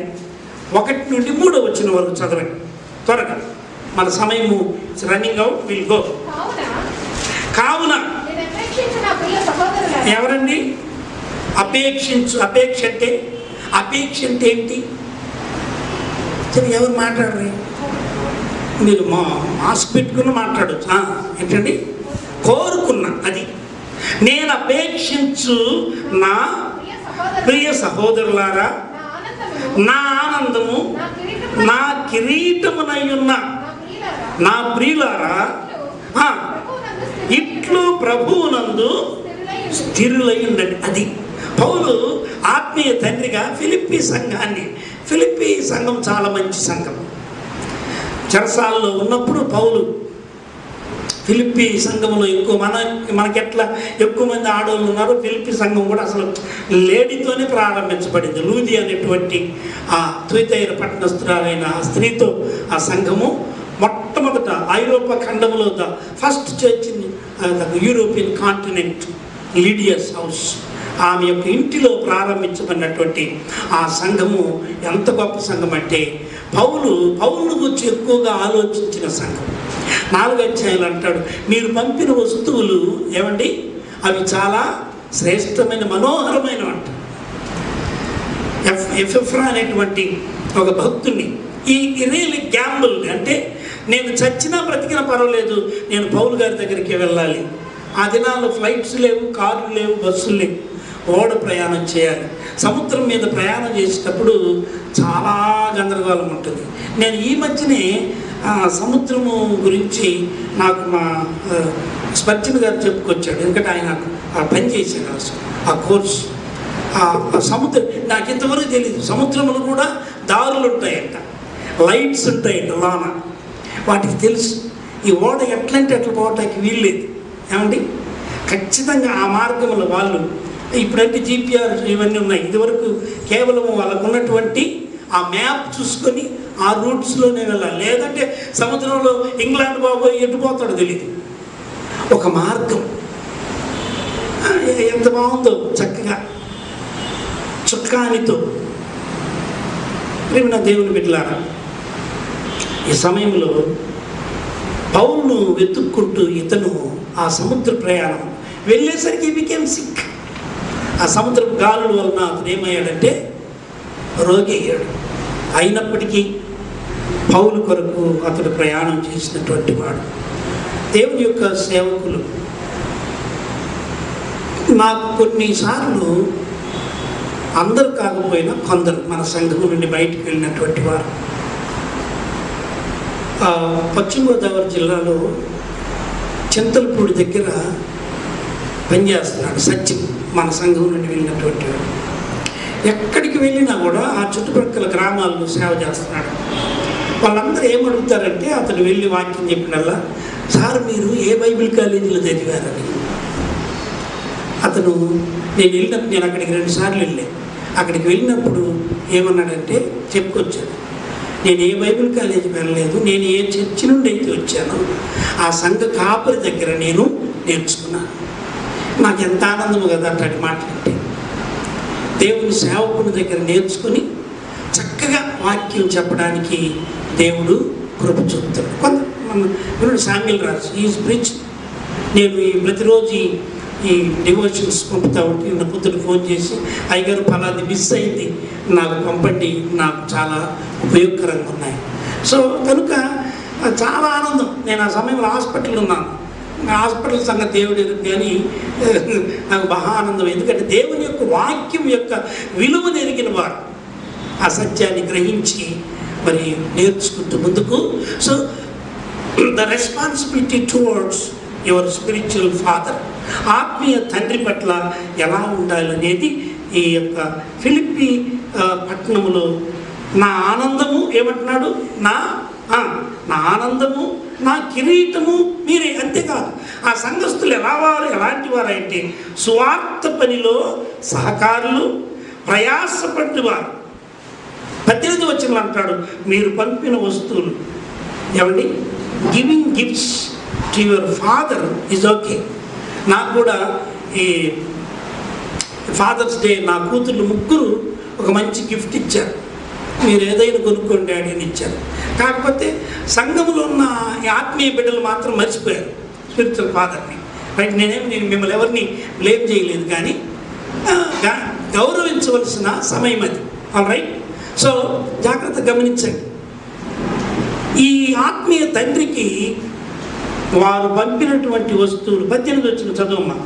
1 నుండి 3వ వచనం వరకు చదవండి త్వరగా. మన సమయము రన్నింగ్ అవుట్, విల్ గో. కావున ఎవరండి అపేక్ష అంటే ఏంటి? సరే, ఎవరు మాట్లాడరు? మీరు మాస్క్ పెట్టుకుని మాట్లాడచ్చు. ఏంటండి? కోరుకున్నా. అది నేను అపేక్షించు నా ప్రియ సహోదరులారా, నా ఆనందము, నా కిరీటమునై ఉన్న నా ప్రియులారా, ఇట్లు ప్రభువునందు స్థిరులై ఉండండి. అది పౌలు ఆత్మీయ తండ్రిగా ఫిలిప్పీ సంఘం చాలా మంచి సంఘం. చెరసాలలో ఉన్నప్పుడు పౌలు ఫిలిప్పీ సంఘంలో మనకెట్లా ఎక్కువ మంది ఆడవాళ్ళు ఉన్నారు. ఫిలిప్పీ సంఘం కూడా అసలు లేడీతోనే ప్రారంభించబడింది. లూది అనేటువంటి ఆ తుయతైర పట్టణస్థురాలైన ఆ స్త్రీతో ఆ సంఘము మొట్టమొదట ఐరోపా ఖండంలో the first church in the European continent, Lydia's house, ఆమె యొక్క ఇంటిలో ప్రారంభించబడినటువంటి ఆ సంఘము ఎంత గొప్ప సంఘం అంటే పౌలు గురించి ఎక్కువగా ఆలోచించిన సంఘం. 4వ అధ్యాయంలో అంటాడు, మీరు పంపిన వస్తువులు ఏమండి, అవి చాలా శ్రేష్టమైన మనోహరమైన అంట. ఎఫ్రా అనేటువంటి ఒక భక్తుని ఈ రియల్లీ గ్యాంబుల్ అంటే నేను చచ్చినా బ్రతికినా పర్వాలేదు, నేను పౌలు గారి దగ్గరికి వెళ్ళాలి. ఆ దినాల్లో ఫ్లైట్స్ లేవు, కార్లు లేవు, బస్సులు లేవు, ఓడ ప్రయాణం చేయాలి. సముద్రం మీద ప్రయాణం చేసేటప్పుడు చాలా గందరగోళం ఉంటుంది. నేను ఈ మధ్యనే సముద్రము గురించి నాకు మా స్పర్జన్ గారు చెప్పుకొచ్చాడు. ఎందుకంటే ఆయన ఆ పని చేశాడు, ఆ కోర్సు. సముద్రం నాకు ఇంతవరకు తెలియదు. సముద్రంలో కూడా దారులు ఉంటాయంట, లైట్స్ ఉంటాయంట లోన, వాటికి తెలుసు. ఈ ఓడ ఎట్లంటే అట్లా పోవటానికి వీల్లేదు. ఏమండి, ఖచ్చితంగా ఆ మార్గంలో వాళ్ళు ఇప్పుడంటే జీపీఆర్ ఇవన్నీ ఉన్నాయి. ఇదివరకు కేవలం వాళ్ళకు ఉన్నటువంటి ఆ మ్యాప్ చూసుకొని ఆ రూట్స్లోనే వెళ్ళాలి. లేదంటే సముద్రంలో ఇంగ్లాండ్ బాబు ఎటుపోతాడో తెలియదు. ఒక మార్గం ఎంత బాగుందో, చక్కగా చుక్కానితో. ప్రేమ దేవుని బిడ్డలారా, ఈ సమయంలో పౌలును వెతుక్కుంటూ ఇతను ఆ సముద్ర ప్రయాణం వెళ్ళేసరికి బికేమ్ సిక్. ఆ సముద్రపు గాలుల వలన అతను ఏమయ్యాడంటే రోగి అయ్యాడు. అయినప్పటికీ పౌలు కొరకు అతడు ప్రయాణం చేసినటువంటి వాడు. దేవుని యొక్క సేవకులు నాకు కొన్నిసార్లు, అందరు కాకపోయినా కొందరు మన సంఘం నుండి బయటికి వెళ్ళినటువంటి వారు, పశ్చిమ గోదావరి జిల్లాలో చింతలపూడి దగ్గర పనిచేస్తున్నాడు సత్యం, మన సంఘం నుండి వెళ్ళినటువంటి వాడు. ఎక్కడికి వెళ్ళినా కూడా ఆ చుట్టుపక్కల గ్రామాల్లో సేవ చేస్తున్నాడు. వాళ్ళందరూ ఏమడుగుతారంటే, అతను వెళ్ళి వాక్యం చెప్పినల్లా, సార్ మీరు ఏ బైబిల్ కాలేజీలో చదివారని. అతను నేను అక్కడికి 2 సార్లు వెళ్ళాను. అక్కడికి వెళ్ళినప్పుడు ఏమన్నాడంటే చెప్పుకొచ్చాను, నేను ఏ బైబిల్ కాలేజీ వెళ్ళలేదు, నేను ఏ చర్చి నుండి అయితే వచ్చానో ఆ సంఘ కాపరి దగ్గర నేను నేర్చుకున్నాను. నాకు ఎంత ఆనందము కదా అట్లాంటి మాట్లాడితే. దేవుని సేవకుని దగ్గర నేర్చుకుని చక్కగా వాక్యం చెప్పడానికి దేవుడు కృప చూపుతాడు. మన శామ్యుల్ రాజు ఈజ్ బ్రిడ్జ్. నేను ప్రతిరోజు ఈ డివోషన్స్ పంపుతా ఉంటే నిన్న పొద్దున ఫోన్ చేసి, అయ్యగారు ఫలాది మిస్ అయింది, నాకు పంపండి, నాకు చాలా ఉపయోగకరంగా ఉన్నాయి. సో కనుక చాలా ఆనందం. నేను ఆ సమయంలో హాస్పిటల్ ఉన్నాను. హాస్పిటల్ సంగతి దేవుడు కానీ నాకు బాగా ఆనందం. ఎందుకంటే దేవుని యొక్క వాక్యం యొక్క విలువను ఎరిగిన వారు ఆ సత్యాన్ని గ్రహించి మరి నేర్చుకుంటూ ముందుకు. So the responsibility towards your spiritual father, ఆత్మీయ తండ్రి పట్ల ఎలా ఉండాలనేది ఈ యొక్క ఫిలిప్పీ పట్టణంలో నా ఆనందము ఏమంటున్నాడు, నా ఆనందము, నా కిరీటము మీరే. అంతేకాదు ఆ సంఘస్థులు ఎలాంటి వారంటే సువార్త పనిలో సహకారులు, ప్రయాసపడ్డవారు. 18వ వచనంలో అంటాడు, మీరు పంపిన వస్తువులు ఏమండి, giving gifts to your father is okay. నాకు కూడా ఈ ఫాదర్స్ డే నా కూతుళ్ళు ముగ్గురు ఒక మంచి గిఫ్ట్ ఇచ్చారు. మీరు ఏదైనా కొనుక్కోండి డాడీ అని ఇచ్చారు. కాకపోతే సంఘంలో ఉన్న ఈ ఆత్మీయ బిడ్డలు మాత్రం మర్చిపోయారు స్పిరిచువల్ ఫాదర్ని. రైట్, నేను మిమ్మల్ని ఎవరిని బ్లేమ్ చేయలేదు, కానీ గౌరవించవలసిన సమయం అది. All right. సో జాగ్రత్త గమనించండి. ఈ ఆత్మీయ తండ్రికి వారు పంపినటువంటి వస్తువులు 18 వచ్చిన చదువమ్మా.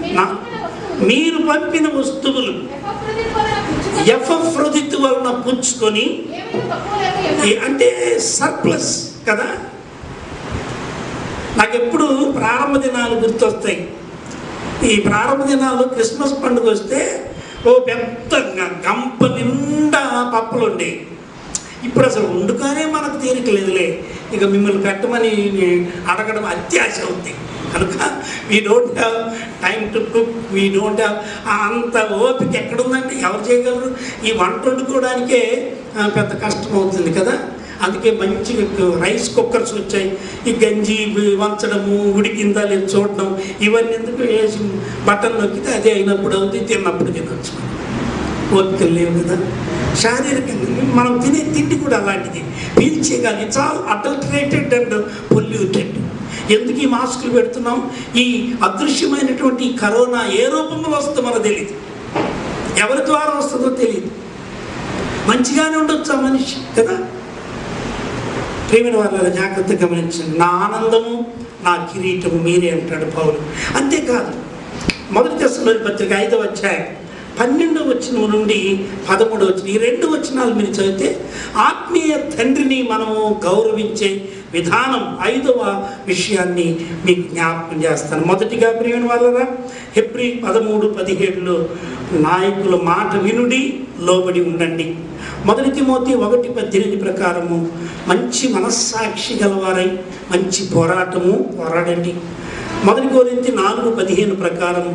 మీరు పంపిన వస్తువులు ఎఫ్రొదితు వలన పుచ్చుకొని, అంటే సర్ప్లస్ కదా. నాకు ఎప్పుడు ప్రారంభ దినాలు గుర్తొస్తాయి. ఈ ప్రారంభ దినాల్లో క్రిస్మస్ పండుగ వస్తే ఓ పెద్ద గంప నిండా పప్పులు ఉండేవి. ఇప్పుడు అసలు వండుకానే మనకు తీరిక లేదులే, ఇక మిమ్మల్ని కట్టమని అడగడం అత్యాశ అవుతుంది కనుక we don't have time to cook, we don't have అంత ఓపిక ఎక్కడుందండి, ఎవరు చేయగలరు? ఈ వంట వండుకోవడానికే పెద్ద కష్టం అవుతుంది కదా. అందుకే మంచి రైస్ కుక్కర్స్ వచ్చాయి. ఈ గంజి వంచడము, ఉడికిందా లేదు చూడడం, ఇవన్నీ ఎందుకు వేసి బటన్ నొక్కితే అదే అయినప్పుడు అవుతుంది, తిన్నప్పుడు తినొచ్చు. ఓపికలు లేవు కదా. శారీరకంగా మనం తినే తిండి కూడా అలాంటిది, పీల్చేగాలి. It's all adulterated and polluted. ఎందుకు ఈ మాస్కులు పెడుతున్నాం? ఈ అదృశ్యమైనటువంటి కరోనా ఏ రూపంలో వస్తుందో మనకు తెలియదు, ఎవరి ద్వారా వస్తుందో తెలియదు. మంచిగానే ఉండొచ్చు ఆ మనిషి కదా. ప్రేమైన వాళ్ళ జాగ్రత్త గమనించండి. నా ఆనందము నా కిరీటము మీరే అంటాడు పౌలు. అంతేకాదు, 1 తెస్సలోని పత్రిక 5వ అధ్యాయం 12వ వచనం నుండి 13వ వచనం, ఈ 2 వచనాలు మీరు చదివితే ఆత్మీయ తండ్రిని మనము గౌరవించే విధానం 5వ విషయాన్ని మీకు జ్ఞాపకం చేస్తాను. మొదటిగా ప్రియమైన వాళ్ళరా, హెబ్రీ 13:17లో నాయకుల మాట వినుడి, లోబడి ఉండండి. 1 తిమోతి 1:18 ప్రకారము మంచి మనస్సాక్షి గలవారై మంచి పోరాడండి. 1 కొరింథీ 4:15 ప్రకారం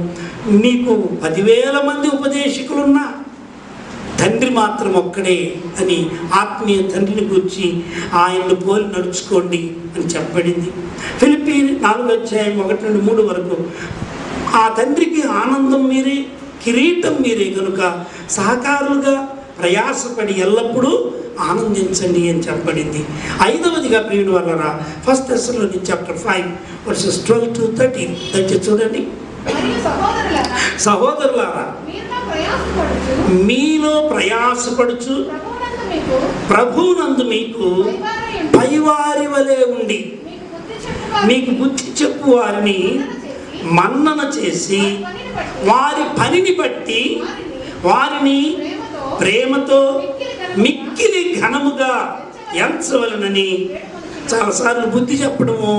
మీకు 10,000 మంది ఉపదేశకులున్నా తండ్రి మాత్రం ఒక్కడే అని ఆత్మీయ తండ్రిని గురించి ఆయన్ను పోలి నడుచుకోండి అని చెప్పబడింది. ఫిలిప్పీ 4:1-3 వరకు ఆ తండ్రికి ఆనందం మీరే, కిరీటం మీరే కనుక సహకారులుగా ప్రయాసపడి ఎల్లప్పుడూ ఆనందించండి అని చెప్పబడింది. 5వదిగా ప్రియుని వల్లరా 1 తెస్సలోని చాప్టర్ 5:12-13 దయచేసి చూడండి. సహోదరులారా, మీలో ప్రయాసపడుచు ప్రభువునందు మీకు పైవారి వలె ఉండి మీకు బుద్ధి చెప్పు వారిని మన్నన చేసి వారి పనిని బట్టి వారిని ప్రేమతో మిక్కిలి ఘనముగా ఎంచవలనని చాలాసార్లు బుద్ధి చెప్పడము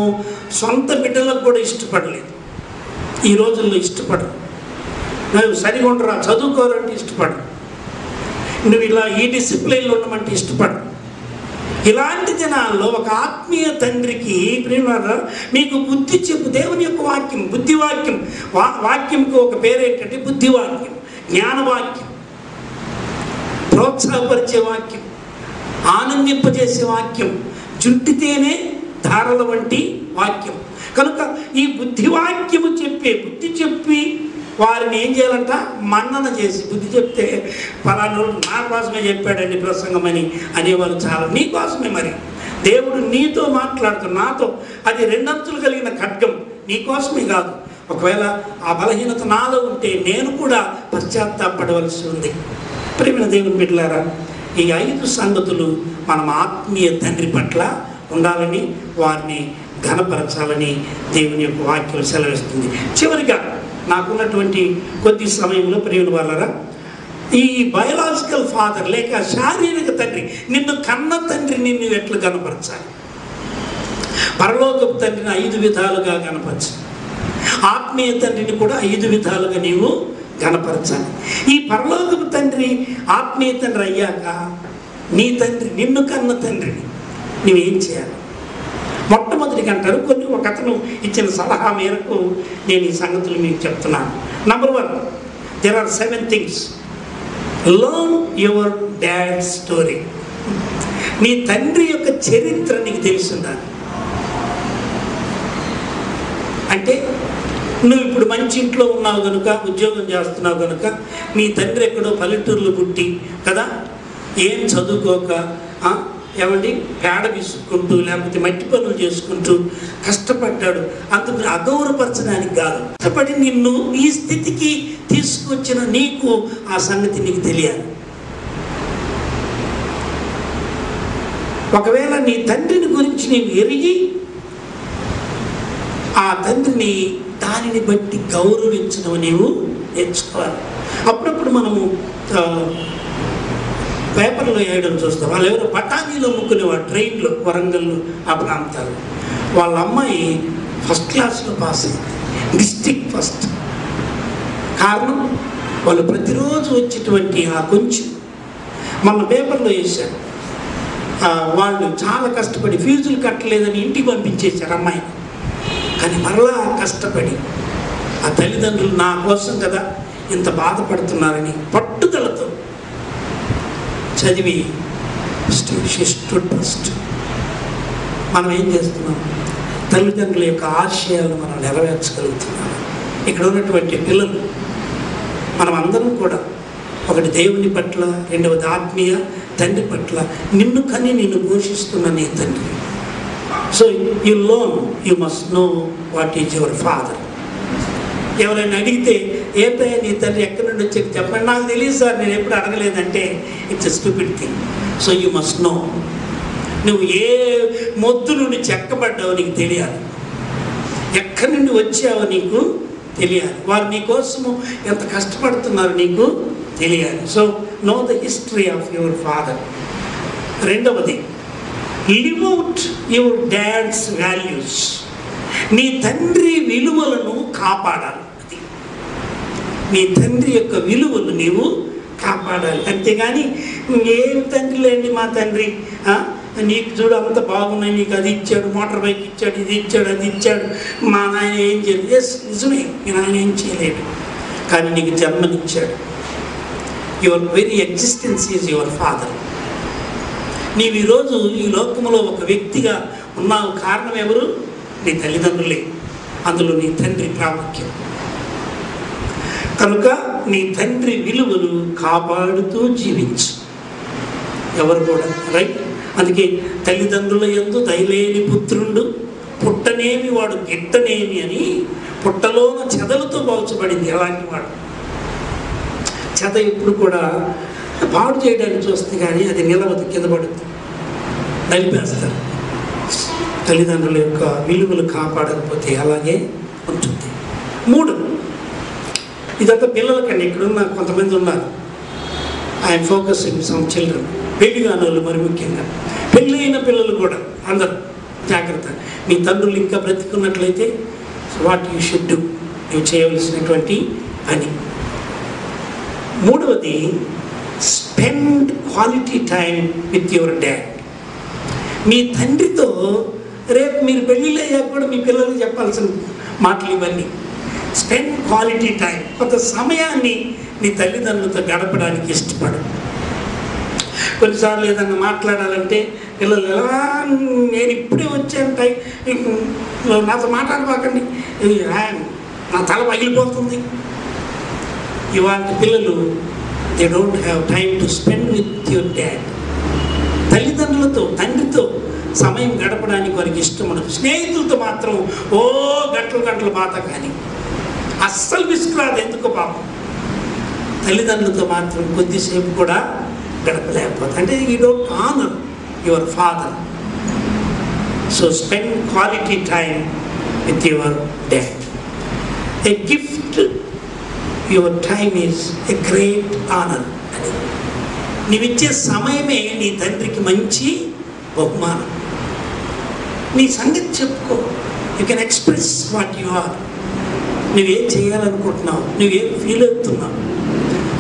సొంత బిడ్డలకు కూడా ఇష్టపడలేదు. ఈ రోజుల్లో ఇష్టపడరు. నువ్వు సరిగా ఉండరా, చదువుకోవాలంటే ఇష్టపడరు. నువ్వు ఇలా ఈ డిసిప్లిన్లో ఉండమంటే ఇష్టపడరు. ఇలాంటి దినాల్లో ఒక ఆత్మీయ తండ్రికి ప్రియులారా మీకు బుద్ధి చెప్పు, దేవుని యొక్క వాక్యం, బుద్ధివాక్యం. వాక్యంకి ఒక పేరు ఏంటంటే బుద్ధివాక్యం, జ్ఞానవాక్యం, ప్రోత్సాహపరిచే వాక్యం, ఆనందింపజేసే వాక్యం, జుట్టితేనే ధారల వంటి వాక్యం. కనుక ఈ బుద్ధివాక్యము బుద్ధి చెప్పి వారిని ఏం చేయాలంట? మన్నన చేసి. బుద్ధి చెప్తే పలానా నా కోసమే చెప్పాడండి ప్రసంగమని అనేవాళ్ళు చాలా. నీ కోసమే, మరి దేవుడు నీతో మాట్లాడుతున్నా, నాతో. అది 2 అంచులు కలిగిన ఖడ్గం, నీ కోసమే కాదు. ఒకవేళ ఆ బలహీనత నాలో ఉంటే నేను కూడా పశ్చాత్తాపడవలసి ఉంది. ప్రియమైన దేవుని బిడ్డలారా, ఈ 5 సంగతులు మనం ఆత్మీయ తండ్రి పట్ల ఉండాలని, వారిని ఘనపరచాలని దేవుని యొక్క వాక్యం సెలవిస్తుంది. చివరిగా నాకున్నటువంటి కొద్ది సమయంలో ప్రియుల వాళ్ళరా, ఈ బయలాజికల్ ఫాదర్ లేక శారీరక తండ్రి, నిన్ను కన్న తండ్రిని నువ్వు ఎట్లు కనపరచాలి? పరలోకపు తండ్రిని 5 విధాలుగా కనపరచాలి. ఆత్మీయ తండ్రిని కూడా 5 విధాలుగా నీవు కనపరచాలి. ఈ పరలోకపు తండ్రి, ఆత్మీయ తండ్రి అయ్యాక నీ తండ్రి, నిన్ను కన్న తండ్రిని నువ్వేం చేయాలి? మొట్టమొదటిగా అంటారు, ఒక అతను ఇచ్చిన సలహా మేరకు నేను ఈ సంగతులు మీకు చెప్తున్నాను. Number 1, there are 7 things. Learn your dad's story. నీ తండ్రి యొక్క చరిత్ర నీకు తెలిసిందా? అంటే నువ్వు ఇప్పుడు మంచి ఇంట్లో ఉన్నావు కనుక, ఉద్యోగం చేస్తున్నావు కనుక, నీ తండ్రి ఎక్కడో పల్లెటూరులో పుట్టి కదా, ఏం చదువుకోక ఏమండి పేడ విసుక్కుంటూ లేకపోతే మట్టి పనులు చేసుకుంటూ కష్టపడ్డాడు. అందుకు అగౌరవపరచడానికి కాదు, కష్టపడి నిన్ను ఈ స్థితికి తీసుకొచ్చిన నీకు ఆ సంగతి నీకు తెలియాలి. ఒకవేళ నీ తండ్రిని గురించి నీవు ఎరిగి ఆ తండ్రిని దానిని బట్టి గౌరవించడం నీవు నేర్చుకోవాలి. అప్పుడప్పుడు మనము పేపర్లో వేయడం చూస్తాం. వాళ్ళు ఎవరో బఠానీలో అమ్ముకునేవాడు ట్రైన్లో, వరంగల్లో ఆ ప్రాంతాలు. వాళ్ళ అమ్మాయి ఫస్ట్ క్లాస్లో పాస్ అయింది, డిస్ట్రిక్ట్ ఫస్ట్. కారణం వాళ్ళు ప్రతిరోజు వచ్చేటువంటి ఆ కొంచెం మన పేపర్లో వేశారు. వాళ్ళు చాలా కష్టపడి ఫీజులు కట్టలేదని ఇంటికి పంపించేశారు అమ్మాయిని. కానీ మరలా కష్టపడి ఆ తల్లిదండ్రులు నా కోసం కదా ఇంత బాధపడుతున్నారని పట్టుదలతో చదివి స్టూడ్ ఫస్ట్. మనం ఏం చేస్తున్నాం? తల్లిదండ్రుల యొక్క ఆశయాలను మనం నెరవేర్చగలుగుతున్నాం. ఇక్కడ ఉన్నటువంటి పిల్లలు మనం అందరం కూడా, ఒకటి దేవుని పట్ల, రెండవది ఆత్మీయ తండ్రి పట్ల, నిన్ను కని నిన్ను పోషిస్తున్న నీ తండ్రి. So you learn, you must know what is your father. ఎవరైనా అడిగితే ఏంటయ్యా నీ తండ్రి ఎక్కడి నుండి వచ్చి చెప్పండి, నాకు తెలియదు సార్, నేను ఎప్పుడు అడగలేదంటే it's a stupid thing. So you must know. నువ్వు ఏ మొద్దు నుండి చెక్కబడ్డావో నీకు తెలియాలి, ఎక్కడి నుండి వచ్చావో నీకు తెలియాలి, వారు నీ కోసము ఎంత కష్టపడుతున్నారో నీకు తెలియాలి. So know the history of your father. రెండవది, live out your dad's values. నీ తండ్రి విలువలను కాపాడాలి. అది నీ తండ్రి యొక్క విలువలు నీవు కాపాడాలి. అంతేగాని ఏం తండ్రి లేండి మా తండ్రి, నీకు చూడు అంత బాగున్నాయి, నీకు అది ఇచ్చాడు, మోటార్ బైక్ ఇచ్చాడు, ఇది ఇచ్చాడు, అది ఇచ్చాడు, మా నాయన ఏం చేయలేదు. ఎస్, నిజమే, మీ నాయన ఏం చేయలేడు, కానీ నీకు జన్మనిచ్చాడు. Your very existence is your father. నీవు ఈరోజు ఈ లోకంలో ఒక వ్యక్తిగా ఉన్నావు, కారణం ఎవరు? నీ తల్లిదండ్రులే. అందులో నీ తండ్రి ప్రాముఖ్యం. కనుక నీ తండ్రి విలువలు కాపాడుతూ జీవించు. ఎవరు కూడా, రైట్? అందుకే తల్లిదండ్రుల యందు దయలేని పుత్రుండు, పుట్టనేమి వాడు గిట్టనేమి అని పుట్టలోన చెదలతో పోల్చబడింది. ఎలాంటి వాడు? చెద ఎప్పుడు కూడా పాడు చేయడానికి చూస్తుంది, కానీ అది నిలవదు, కింద పడుతుంది, నలిపేస్తారు. తల్లిదండ్రుల యొక్క విలువలు కాపాడకపోతే అలాగే ఉంటుంది. 3, ఇదంతా పిల్లలకండి. ఇక్కడున్న కొంతమంది ఉన్నారు, ఐఎమ్ ఫోకసింగ్ సమ్ చిల్డ్రన్, పెళ్లి కాని వాళ్ళు మరి ముఖ్యంగా, పెళ్ళి అయిన పిల్లలు కూడా అందరూ జాగ్రత్త. మీ తండ్రులు ఇంకా బ్రతికున్నట్లయితే వాట్ యూ షుడ్ డూ, నువ్వు చేయవలసినటువంటి పని. 3వది, spend quality time with your dad. మీ తండ్రితో రేపు మీరు పెళ్ళిళ్ళు అయ్యాక కూడా మీ పిల్లలకు చెప్పాల్సిన మాటలు ఇవన్నీ. Spend quality time. కొంత సమయాన్ని నీ తల్లిదండ్రులతో గడపడానికి ఇష్టపడు. కొన్నిసార్లు ఏదన్నా మాట్లాడాలంటే పిల్లలు ఎలా, నేను ఇప్పుడే వచ్చాను, నాతో మాట్లాడబాకండి, నా తల పగిలిపోతుంది. ఇవాళ పిల్లలు they don't have time to spend with your dad. తల్లిదండ్రులతో, తండ్రితో సమయం గడపడానికి వారికి ఇష్టం ఉండదు. స్నేహితులతో మాత్రం గంటలు బాధ, కానీ అస్సలు విసుకురాదు. ఎందుకో పాపం. తల్లిదండ్రులతో మాత్రం కొద్దిసేపు కూడా గడపలేకపోతే, అంటే you don't honour your father. So spend quality time with your dad. A gift, your time is a great honour. నీవిచ్చే సమయమే నీ తండ్రికి మంచి బహుమానం. నీ సంగతి చెప్పుకో. You can express what you are. నువ్వేం చేయాలనుకుంటున్నావు, నువ్వేం ఫీల్ అవుతున్నావు.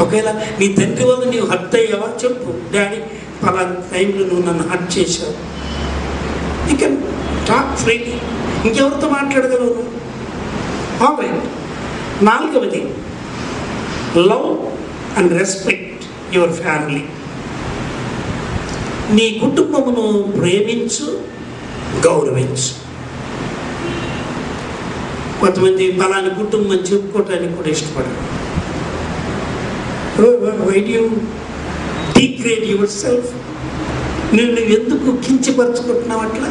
ఒకవేళ నీ తండ్రి వల్ల నీవు హర్ట్ అయ్యావా, చెప్పు, డాడీ పలానా టైంలో నువ్వు నన్ను హర్ట్ చేశావు. You can talk freely. ఇంకెవరితో మాట్లాడగలవు? ఆల్రైట్. 4వది, love and respect your family. నీ కుటుంబమును ప్రేమించు, గౌరవించు. కొంతమంది పలాని కుటుంబం చెప్పుకోవటానికి కూడా ఇష్టపడరు. Why do you degrade your self? నువ్వు ఎందుకు కించపరచుకుంటున్నావు? అట్లా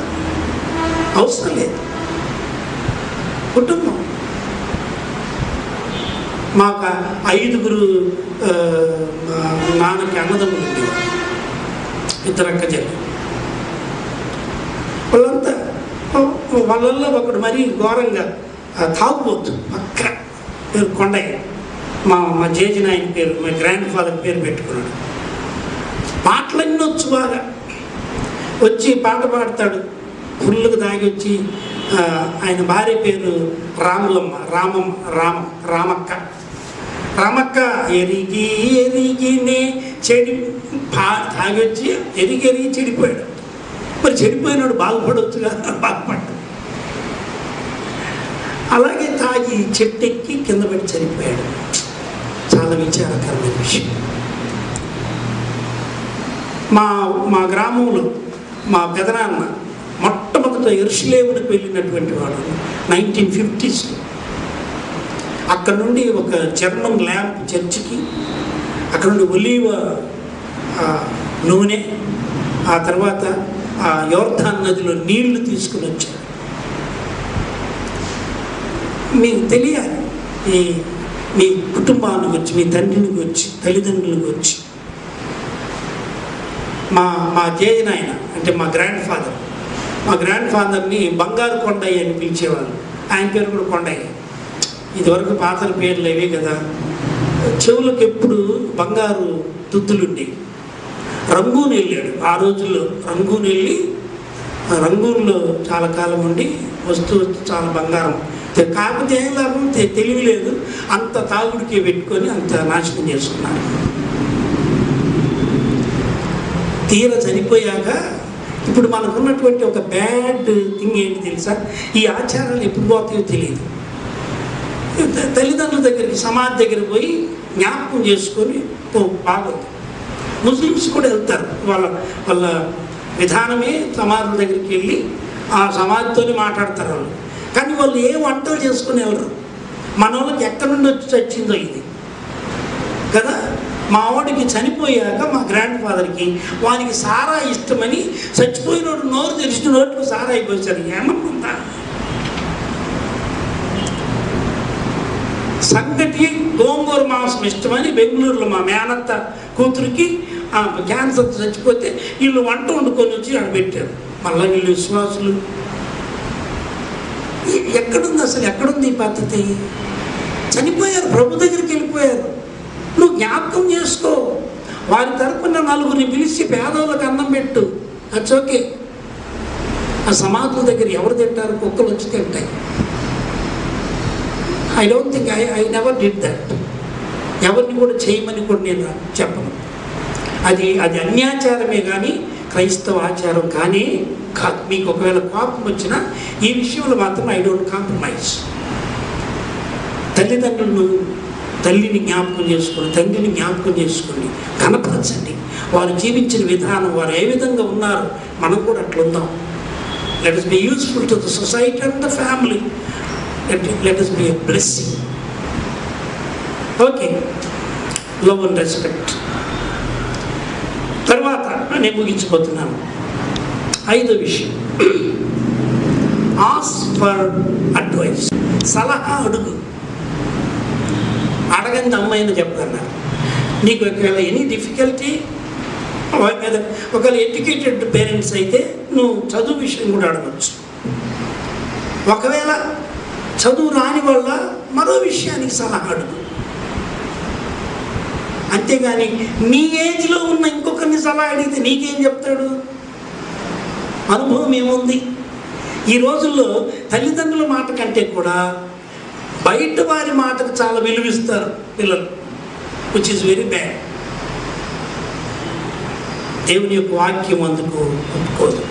అవసరం లేదు. కుటుంబం మాకు 5 నాన్నకి అన్నదమ్ములు ఉండేవారు, 2 అక్కచెల్లెలు. వాళ్ళంతా వాళ్ళల్లో ఒకడు మరీ ఘోరంగా తాగుబోతు. పక్క పేరు కొండయ్య. మా జేజన ఆయన పేరు, మా గ్రాండ్ ఫాదర్ పేరు పెట్టుకున్నాడు. పాటలన్నీ వచ్చు, బాగా వచ్చి పాట పాడతాడు. ఫుల్లుగా తాగి వచ్చి ఆయన భార్య పేరు రామక్క. ఎరిగి ఎరిగినే తాగి వచ్చి ఎరిగి చెడిపోయాడు. మరి చెడిపోయినాడు బాగుపడవచ్చుగా, బాగుపడ్డాడు. అలాగే తాగి చెట్టెక్కి కింద పడి చనిపోయాడు. చాలా విచారకరమైన విషయం. మా గ్రామంలో మా పెదనాన్న మొట్టమొదట యెరూషలేమునికి వెళ్ళినటువంటి వాడు 1950s. అక్కడ నుండి ఒక జర్మన్ ల్యాంప్ చర్చికి, అక్కడ నుండి ఒలీవ నూనె, ఆ తర్వాత ఆ యోర్దాన్ నదిలో నీళ్లు తీసుకుని వచ్చాడు. మీకు తెలియాలి మీ కుటుంబానికి వచ్చి, మీ తండ్రిని వచ్చి, తల్లిదండ్రులకు వచ్చి. మా జేజన ఆయన అంటే మా గ్రాండ్ ఫాదర్ని బంగారు కొండయ్య అని పిలిచేవాళ్ళు. ఆయన పేరు కూడా కొండయ్య. ఇదివరకు పాతల పేర్లు అవే కదా. చెవులకు ఎప్పుడు బంగారు తుత్తులుండేవి. రంగూన్ వెళ్ళాడు ఆ రోజుల్లో. రంగూన్ వెళ్ళి రంగూన్లో చాలా కాలం ఉండి వస్తూ చాలా బంగారం. కాకపోతే ఏం లాభం, తెలివి లేదు. అంత తాగుడికి పెట్టుకొని అంత నాశనం చేసుకున్నాడు. తీర చనిపోయాక ఇప్పుడు మనకున్నటువంటి ఒక బ్యాడ్ థింగ్ ఏంటి తెలుసా? ఈ ఆచారాలు ఎప్పుడు పోతాయో తెలియదు. తల్లిదండ్రుల దగ్గరికి, సమాధి దగ్గరికి పోయి జ్ఞాపకం చేసుకొని బాగుంది. ముస్లిమ్స్ కూడా వెళ్తారు. వాళ్ళ విధానమే సమాధుల దగ్గరికి వెళ్ళి ఆ సమాధితోనే మాట్లాడతారు వాళ్ళు. కానీ వాళ్ళు ఏ వంటలు చేసుకుని వెళ్ళరు. మన వాళ్ళకి ఎక్కడి నుండి వచ్చి చచ్చిందో ఇది కదా. మా వాడికి చనిపోయాక మా గ్రాండ్ ఫాదర్కి వానికి సారా ఇష్టమని చచ్చిపోయినోడు నోరు తెరిచిన నోట్లు సారా అయిపోయారు. ఏమనుకుంటా సంగటి గోంగూర మాంసం ఇష్టమని బెంగళూరులో మా మేనత్త కూతురికి క్యాన్సర్ చచ్చిపోతే వీళ్ళు వంట వండుకొని వచ్చి ఆడ పెట్టారు. మళ్ళీ వీళ్ళు విశ్వాసులు. ఎక్కడుంది అసలు? ఎక్కడుంది ఈ పద్ధతి? చనిపోయారు, ప్రభు దగ్గరికి వెళ్ళిపోయారు. నువ్వు జ్ఞాపకం చేసుకో. వారి తరపున 4 పిలిచి పేదోళ్ళకి అన్నం పెట్టు. అట్స్ ఓకే. ఆ సమాధుల దగ్గర ఎవరు తింటారు? కుక్కలు వచ్చి తింటాయి. I don't think I never did that. ఎవరిని కూడా చేయమని కూడా నేను చెప్పను. అది అన్యాచారమే కానీ క్రైస్తవ ఆచారం కానీ కాదు. మీకు ఒకవేళ కోపం వచ్చినా ఈ విషయంలో మాత్రం ఐ డోంట్ కాంప్రమైజ్. తల్లిని జ్ఞాపకం చేసుకోండి, తండ్రిని జ్ఞాపకం చేసుకోండి, కనపరచండి. వారు జీవించిన విధానం, వారు ఏ విధంగా ఉన్నారు, మనం కూడా అట్లా ఉందాం. Let us be useful to the society and the family. Let us be a blessing. Okay. Love and respect. తర్వాత నేను ముగించిపోతున్నాను. 5వ విషయం, ఆస్క్ ఫర్ అడ్వైస్. సలహా అడుగు. అడగంది అమ్మాయిని చెప్తున్నారు. నీకు ఒకవేళ ఎనీ డిఫికల్టీ, ఒకవేళ ఎడ్యుకేటెడ్ పేరెంట్స్ అయితే నువ్వు చదువు విషయం కూడా అడగచ్చు. ఒకవేళ చదువు రాని వల్ల మరో విషయానికి సలహా అడుగు. అంతేగాని నీ ఏజ్లో ఉన్న ఇంకొకరిని సలహా అడిగితే నీకేం చెప్తాడు? అనుభవం ఏముంది? ఈ రోజుల్లో తల్లిదండ్రుల మాట కంటే కూడా బయట వారి మాటకు చాలా విలువిస్తారు పిల్లలు, విచ్ ఈజ్ వెరీ బ్యాడ్. దేవుని యొక్క వాక్యం అందుకు ఒప్పుకోదు.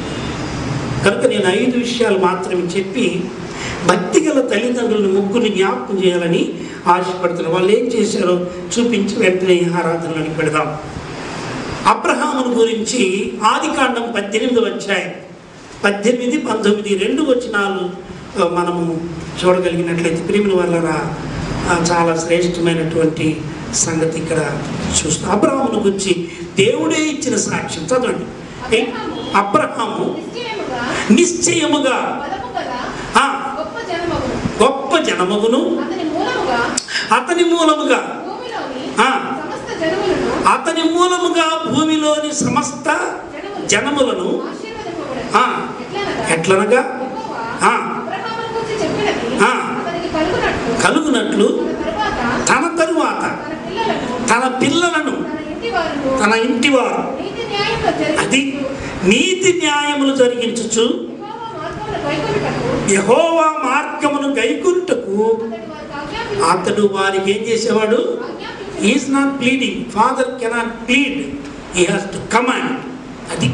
కనుక నేను 5 విషయాలు మాత్రమే చెప్పి భక్తి గల తల్లిదండ్రులను 3 జ్ఞాపకం చేయాలని ఆశపడుతున్నారు. వాళ్ళు ఏం చేశారో చూపించి వెంటనే ఆరాధనలోకి పెడదాం. అబ్రహామును గురించి ఆదికాండం 18వ అధ్యాయం 18, 19 2 వచనాలు మనము చూడగలిగినట్లయితే ప్రియమైన వాళ్ళరా చాలా శ్రేష్టమైనటువంటి సంగతి ఇక్కడ చూస్తాం. అబ్రహామును గురించి దేవుడే ఇచ్చిన సాక్ష్యం చదవండి. అబ్రహాము నిశ్చయముగా గొప్ప జనమగును, అతని మూలముగా భూమిలోని సమస్త జనములను ఎట్లనగా కలుగునట్లు తన తరువాత తన పిల్లలను తన ఇంటివారు అది నీతి న్యాయములు జరిగించుచు యెహోవా మార్గమును గైకొనుటకు అతడు వారికి ఏం చేసేవాడు? he is not pleading, father cannot plead, he has to command. అది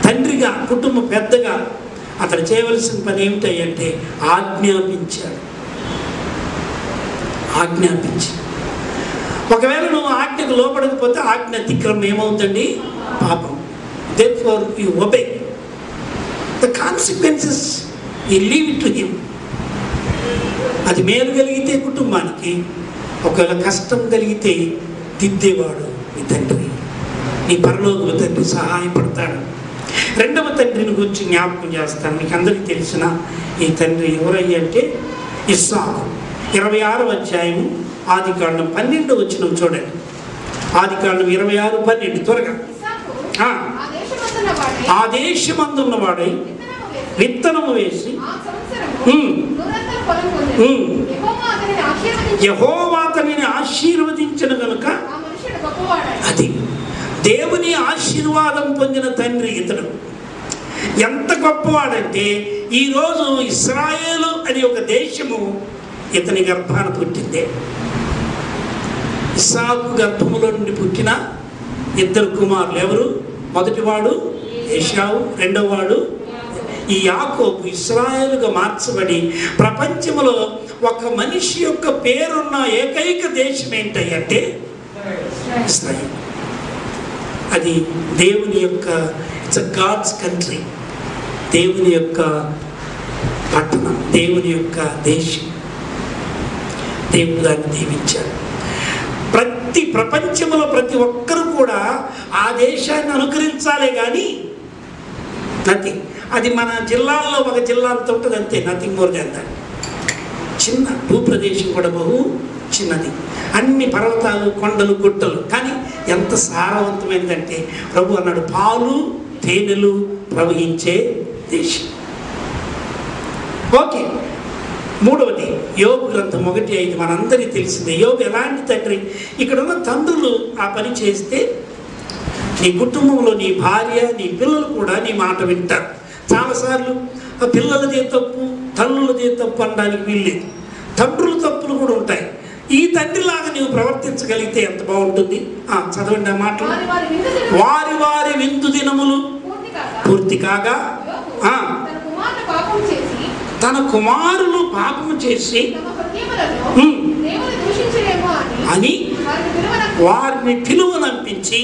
తండ్రిగా కుటుంబ పెద్దగా అతడు చేయవలసిన పని ఏమిటంటే ఆజ్ఞాపించాడు. ఒకవేళ నువ్వు ఆజ్ఞకు లోపడకపోతే ఆజ్ఞ అతిక్రమం ఏమవుతుంది? పాపం. therefore you obey the consequences, you leave it to him. అది మేలు కలిగితే కుటుంబానికి, ఒకవేళ కష్టం కలిగితే దిద్దేవాడు నీ తండ్రి, నీ పరలోకపు తండ్రి సహాయపడతాడు. రెండవ తండ్రిని గురించి జ్ఞాపకం చేస్తాను. మీకు అందరికీ తెలిసిన ఈ తండ్రి ఎవరయ్య అంటే ఇస్సాకు. 26వ అధ్యాయము ఆదికాండం 12వ వచనం చూడండి. ఆదికాండం 26:12 త్వరగా. ఆ దేశమందున్నవాడై విత్తనము వేసి యెహోవా అతనిని ఆశీర్వదించిన కనుక అది దేవుని ఆశీర్వాదం పొందిన తండ్రి ఇతడు. ఎంత గొప్పవాడంటే ఈరోజు ఇశ్రాయేలు అనే ఒక దేశము ఇతని గర్భాన పుట్టిందే. ఇస్సాకు గర్భములో నుండి పుట్టిన 2 కుమారులు ఎవరు? మొదటివాడు ఏశావు, రెండవవాడు ఈ యాకోబు. ఇశ్రాయేలుగా మార్చబడి ప్రపంచంలో ఒక మనిషి యొక్క పేరున్న ఏకైక దేశం ఏంటంటే ఇశ్రాయేల్. అది దేవుని యొక్క, ఇట్స్ అ గాడ్స్ కంట్రీ, దేవుని యొక్క పట్టణం, దేవుని యొక్క దేశం. దేవుడు దాన్ని దీవించాడు. ప్రపంచంలో ప్రతి ఒక్కరు కూడా ఆ దేశాన్ని అనుకరించాలే కానీ నథింగ్. అది మన జిల్లాల్లో ఒక జిల్లాలతో ఉంటుంది అంతే, నథింగ్ మోర్ దాన్ దట్. చిన్న భూప్రదేశం కూడా బహు చిన్నది, అన్ని పర్వతాలు, కొండలు, గుట్టలు, కానీ ఎంత సారవంతమైనదంటే ప్రభు అన్నాడు పాలు తేనెలు ప్రవహించే దేశం. ఓకే, మూడవది యోబు గ్రంథం 1:5 మనందరికీ తెలిసిందే. యోబు ఎలాంటి తండ్రి? ఇక్కడ ఉన్న తండ్రులు ఆ పని చేస్తే నీ కుటుంబంలో నీ భార్య, నీ పిల్లలు కూడా నీ మాట వింటారు. చాలాసార్లు పిల్లలదే తప్పు, తల్లులదే తప్పు అనడానికి వీల్లేదు. తండ్రుల తప్పులు కూడా ఉంటాయి. ఈ తండ్రిలాగా నీవు ప్రవర్తించగలిగితే ఎంత బాగుంటుంది. చదవండి ఆ మాటలు. వారి వారి విందు దినములు పూర్తి కాగా తన కుమారులు పాపము చేసి అని వారిని పిలువనంపించి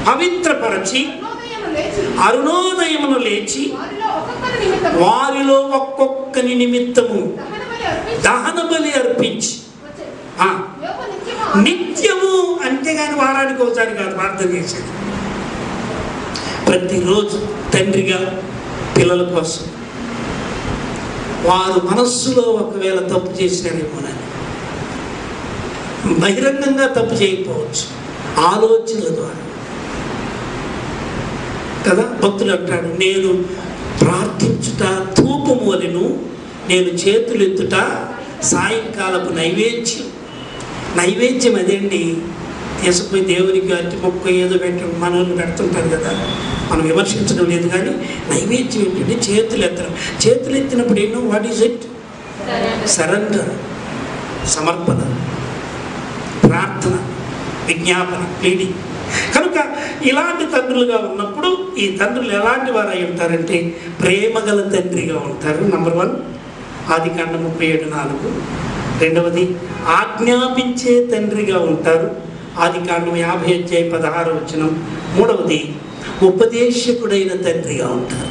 పవిత్రపరచి అరుణోదయమును లేచి వారిలో ఒక్కొక్కని నిమిత్తము దహన బలి అర్పించి నిత్యము, అంతేగాని వారానికి ఒకసారి కాదు ప్రార్థన చేసేది. ప్రతిరోజు తండ్రిగా పిల్లల కోసం వారు మనస్సులో ఒకవేళ తప్పు చేసినారేమోనని, బహిరంగంగా తప్పు చేయకపోవచ్చు, ఆలోచనల ద్వారా కదా. భక్తులు అంటాడు, నేను ప్రార్థించుట ధూపము వలెను, నేను చేతులెత్తుట సాయంకాలపు నైవేద్యం అదేండి. తీసుకుపోయి దేవునికి అట్టి మొక్క ఏదో మనల్ని పెడుతుంటారు కదా, మనం విమర్శించడం లేదు. కానీ నైవేద్యం ఏంటంటే చేతులు ఎత్తడం. చేతులు ఎత్తినప్పుడు ఎన్నో వాట్ ఈజ్ ఇట్? సరెండర్, సమర్పణ, ప్రార్థన, విజ్ఞాపన, ప్లీడింగ్. కనుక ఇలాంటి తండ్రులుగా ఉన్నప్పుడు ఈ తండ్రులు ఎలాంటి వారు అయి ఉంటారంటే ప్రేమగల తండ్రిగా ఉంటారు. నంబర్ 1 ఆదికాండం 37:4. రెండవది ఆజ్ఞాపించే తండ్రిగా ఉంటారు. ఆదికాండం 50:16. మూడవది ఉపదేశకుడైన తండ్రిగా ఉంటారు.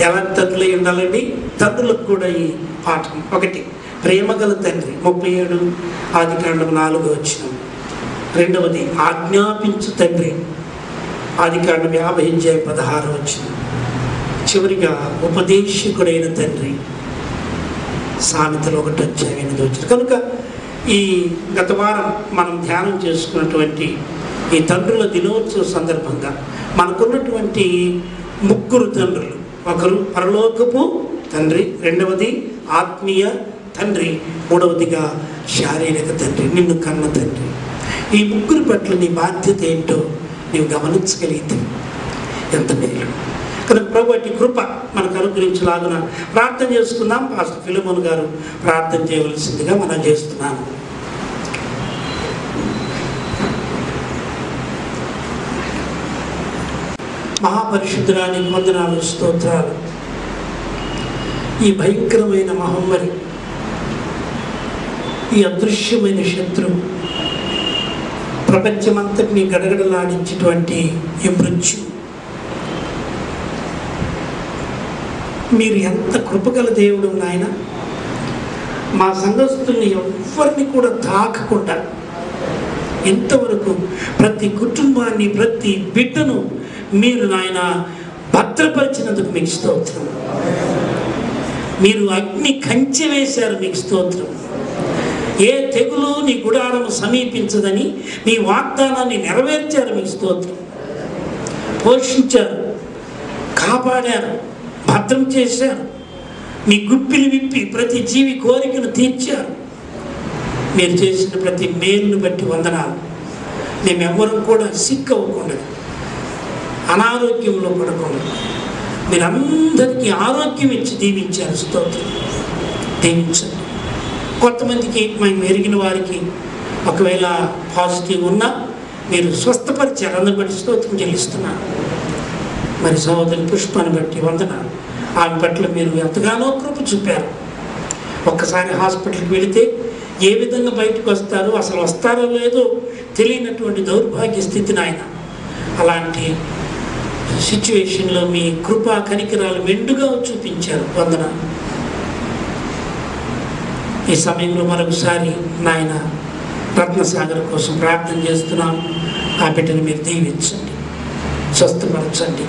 ఎలా తండ్రులై ఉండాలండి? తండ్రులకు కూడా ఈ పాఠం. ఒకటి, ప్రేమగల తండ్రి, 37 ఆదికాండం 4వ. రెండవది, ఆజ్ఞాపించు తండ్రి, ఆదికాండం 50:16. చివరిగా, ఉపదేశకుడైన తండ్రి, సామెతలు 1:8. కనుక ఈ గత వారం మనం ధ్యానం చేసుకున్నటువంటి ఈ తండ్రుల దినోత్సవ సందర్భంగా మనకున్నటువంటి 3 తండ్రులు. ఒకరు పరలోకపు తండ్రి, రెండవది ఆత్మీయ తండ్రి, మూడవదిగా శారీరక తండ్రి, నిన్ను కన్న తండ్రి. ఈ 3 పట్ల నీ బాధ్యత ఏంటో నీవు గమనించగలిగితే ఎంత మేలు. కనుక ప్రభు అట్టి కృప మనకు అనుగ్రహించలాగున ప్రార్థన చేసుకుందాం. పాస్టర్ ఫిలమోన్ గారు ప్రార్థన చేయవలసిందిగా మనం చేస్తున్నాను. మహాపరిశుద్ధుడానికి వందనాలు, స్తోత్రాలు. ఈ భయంకరమైన మహమ్మారి, ఈ అదృశ్యమైన శత్రువు, ప్రపంచమంతటిని గడగడలాడించేటువంటి ఈ మృత్యు, మీరు ఎంత కృపగల దేవుడు నాయన. మా సంఘస్థుల్ని ఎవరిని కూడా తాకకుండా ఇంతవరకు ప్రతి కుటుంబాన్ని, ప్రతి బిడ్డను మీరు నాయన భద్రపరిచినందుకు మీకు స్తోత్రం. మీరు అగ్ని కంచె వేశారు, మీకు స్తోత్రం. ఏ తెగులు నీ గుడారము సమీపించదని మీ వాగ్దానాన్ని నెరవేర్చారు, మీకు స్తోత్రం. పోషించారు, కాపాడారు, భద్రం చేశారు. మీ గుప్పిలు విప్పి ప్రతి జీవి కోరికను తీర్చారు. మీరు చేసిన ప్రతి మేలును బట్టి వందనాలు. మేమెవ్వరూ కూడా సిక్కవ్వకుండా, అనారోగ్యంలో పడకుండా మీరందరికీ ఆరోగ్యం ఇచ్చి దీవించారు. స్తోత్రం. దీవించండి. కొంతమందికి మేము ఎరిగిన వారికి ఒకవేళ పాజిటివ్ ఉన్నా మీరు స్వస్థపరిచారు, అందరి బట్టి స్తోత్రం చెల్లిస్తున్నాను. మరి సహోదరి పుష్పాన్ని బట్టి వందనాలు. ఆమె పట్ల మీరు ఎంతగానో కృప చూపారు. ఒక్కసారి హాస్పిటల్కి వెళితే ఏ విధంగా బయటకు వస్తారో, అసలు వస్తారో లేదో తెలియనటువంటి దౌర్భాగ్య స్థితిని ఆయన, అలాంటి సిచ్యువేషన్లో మీ కృపా కనికరాలు మెండుగా చూపించారు. వందనాలు. ఈ సమయంలో మరొకసారి నాయన రత్నసాగర్ కోసం ప్రార్థన చేస్తున్నాం. ఆ బిడ్డను మీరు దీవించండి, స్వస్థపరచండి.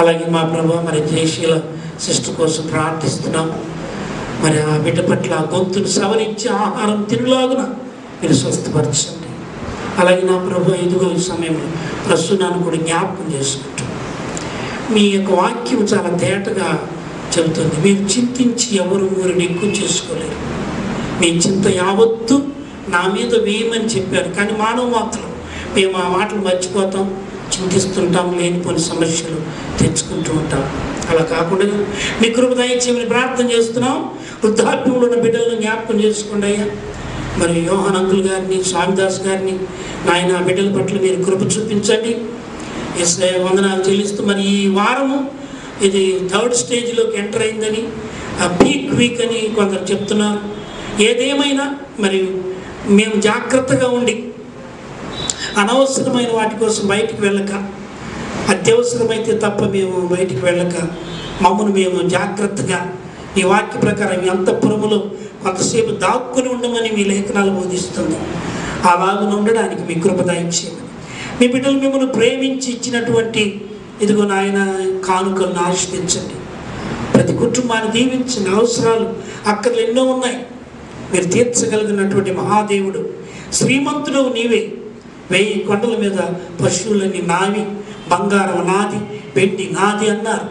అలాగే మా ప్రభు మరి జయశీల సిస్టర్ కోసం ప్రార్థిస్తున్నాం. మరి ఆ బిడ్డ పట్ల గొంతును సవరించి ఆహారం తినలాగున మీరు స్వస్థపరచండి. అలాగే నా ప్రభు ఎదుగో ఈ సమయంలో ప్రస్తుతాన్ని కూడా జ్ఞాపకం చేసుకుంటాం. మీ యొక్క వాక్యం చాలా తేటగా చెబుతుంది. మీరు చింతించి ఎవరు ఊరిని ఎక్కువ చేసుకోలేరు. మీ చింత యావత్తు నా మీద వేయమని చెప్పారు. కానీ మానవ మాత్రం మేము ఆ మాటలు మర్చిపోతాం, చింతిస్తుంటాం, లేనిపోని సమస్యలు తెచ్చుకుంటూ ఉంటాం. అలా కాకుండా మీ కృప దయచేయమని ప్రార్థన చేస్తున్నాం. వృద్ధాప్యంలో ఉన్న బిడ్డలను జ్ఞాపకం చేసుకోండి అయ్యా. మరి యోహాన్ అంకుల్ గారిని, స్వామిదాస్ గారిని నాయన బిడ్డల పట్ల మీరు కృప చూపించండి. వందనాలు చెల్లిస్తూ మరి ఈ వారము ఇది 3rd స్టేజ్లోకి ఎంటర్ అయిందని, పీక్ వీక్ అని కొందరు చెప్తున్నారు. ఏదేమైనా మరి మేము జాగ్రత్తగా ఉండి అనవసరమైన వాటి కోసం బయటికి వెళ్ళక, అత్యవసరమైతే తప్ప మేము బయటికి వెళ్ళక, మమ్మల్ని మేము జాగ్రత్తగా ఈ వాక్య ప్రకారం ఈ అంతఃపురములో కొంతసేపు దాక్కుని ఉండమని మీ లేఖనాలు బోధిస్తుంది. అలాగ ఉండడానికి మీ కృప దయచేయమని, మీ బిడ్డలు మిమ్మల్ని ప్రేమించి ఇచ్చినటువంటి ఇదిగో నాయన కానుకలను ఆశీర్వదించండి. ప్రతి కుటుంబాన్ని దీవించండి. అవసరాలు అక్కర్లు ఎన్నో ఉన్నాయి. మీరు తీర్చగలిగినటువంటి మహాదేవుడు, శ్రీమంతుడు నీవే. 1000 కొండల మీద పశువులని నావి, బంగారం నాది, వెండి నాది అన్నారు.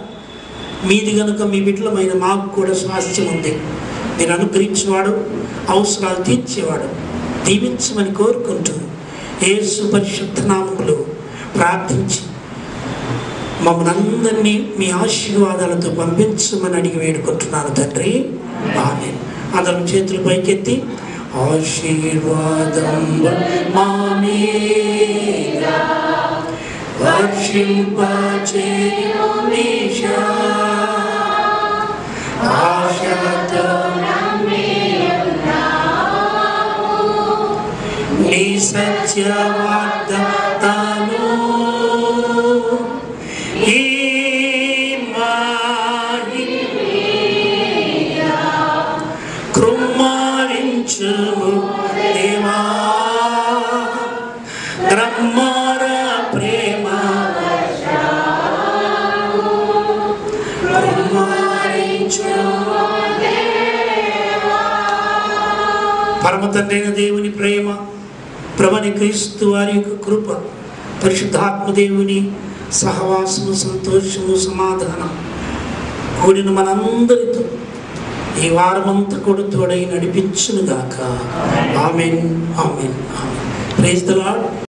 మీది కనుక మీ బిడ్డలమైన మాకు కూడా స్వాస్థ్యం ఉంది. మీరు అనుగ్రహించేవాడు, అవసరాలు తీర్చేవాడు. దీవించమని కోరుకుంటూ యేసు పరిశుద్ధ నామములో ప్రార్థించి మమ్మల్ని అందరినీ మీ ఆశీర్వాదాలతో పంపించమని అడిగి వేడుకుంటున్నాను తండ్రి. ఆమేన్. అందరం చేతులు పైకెత్తి ఆశీర్వాదం మా మీద వర్షింపచేయుమీశా, ఆశతో నీ సత్య వాగ్దానము ఈ మాయ పరమ తండ్రి అయిన దేవుని ప్రేమ, ప్రభువైన క్రీస్తు వారి యొక్క కృప, పరిశుద్ధాత్మ దేవుని సహవాసము, సంతోషము, సమాధానం కూడిన మనందరితో ఈ వారమంతా కూడా తోడై నడిపించునుగాక. Amen, amen, amen. Praise the lord.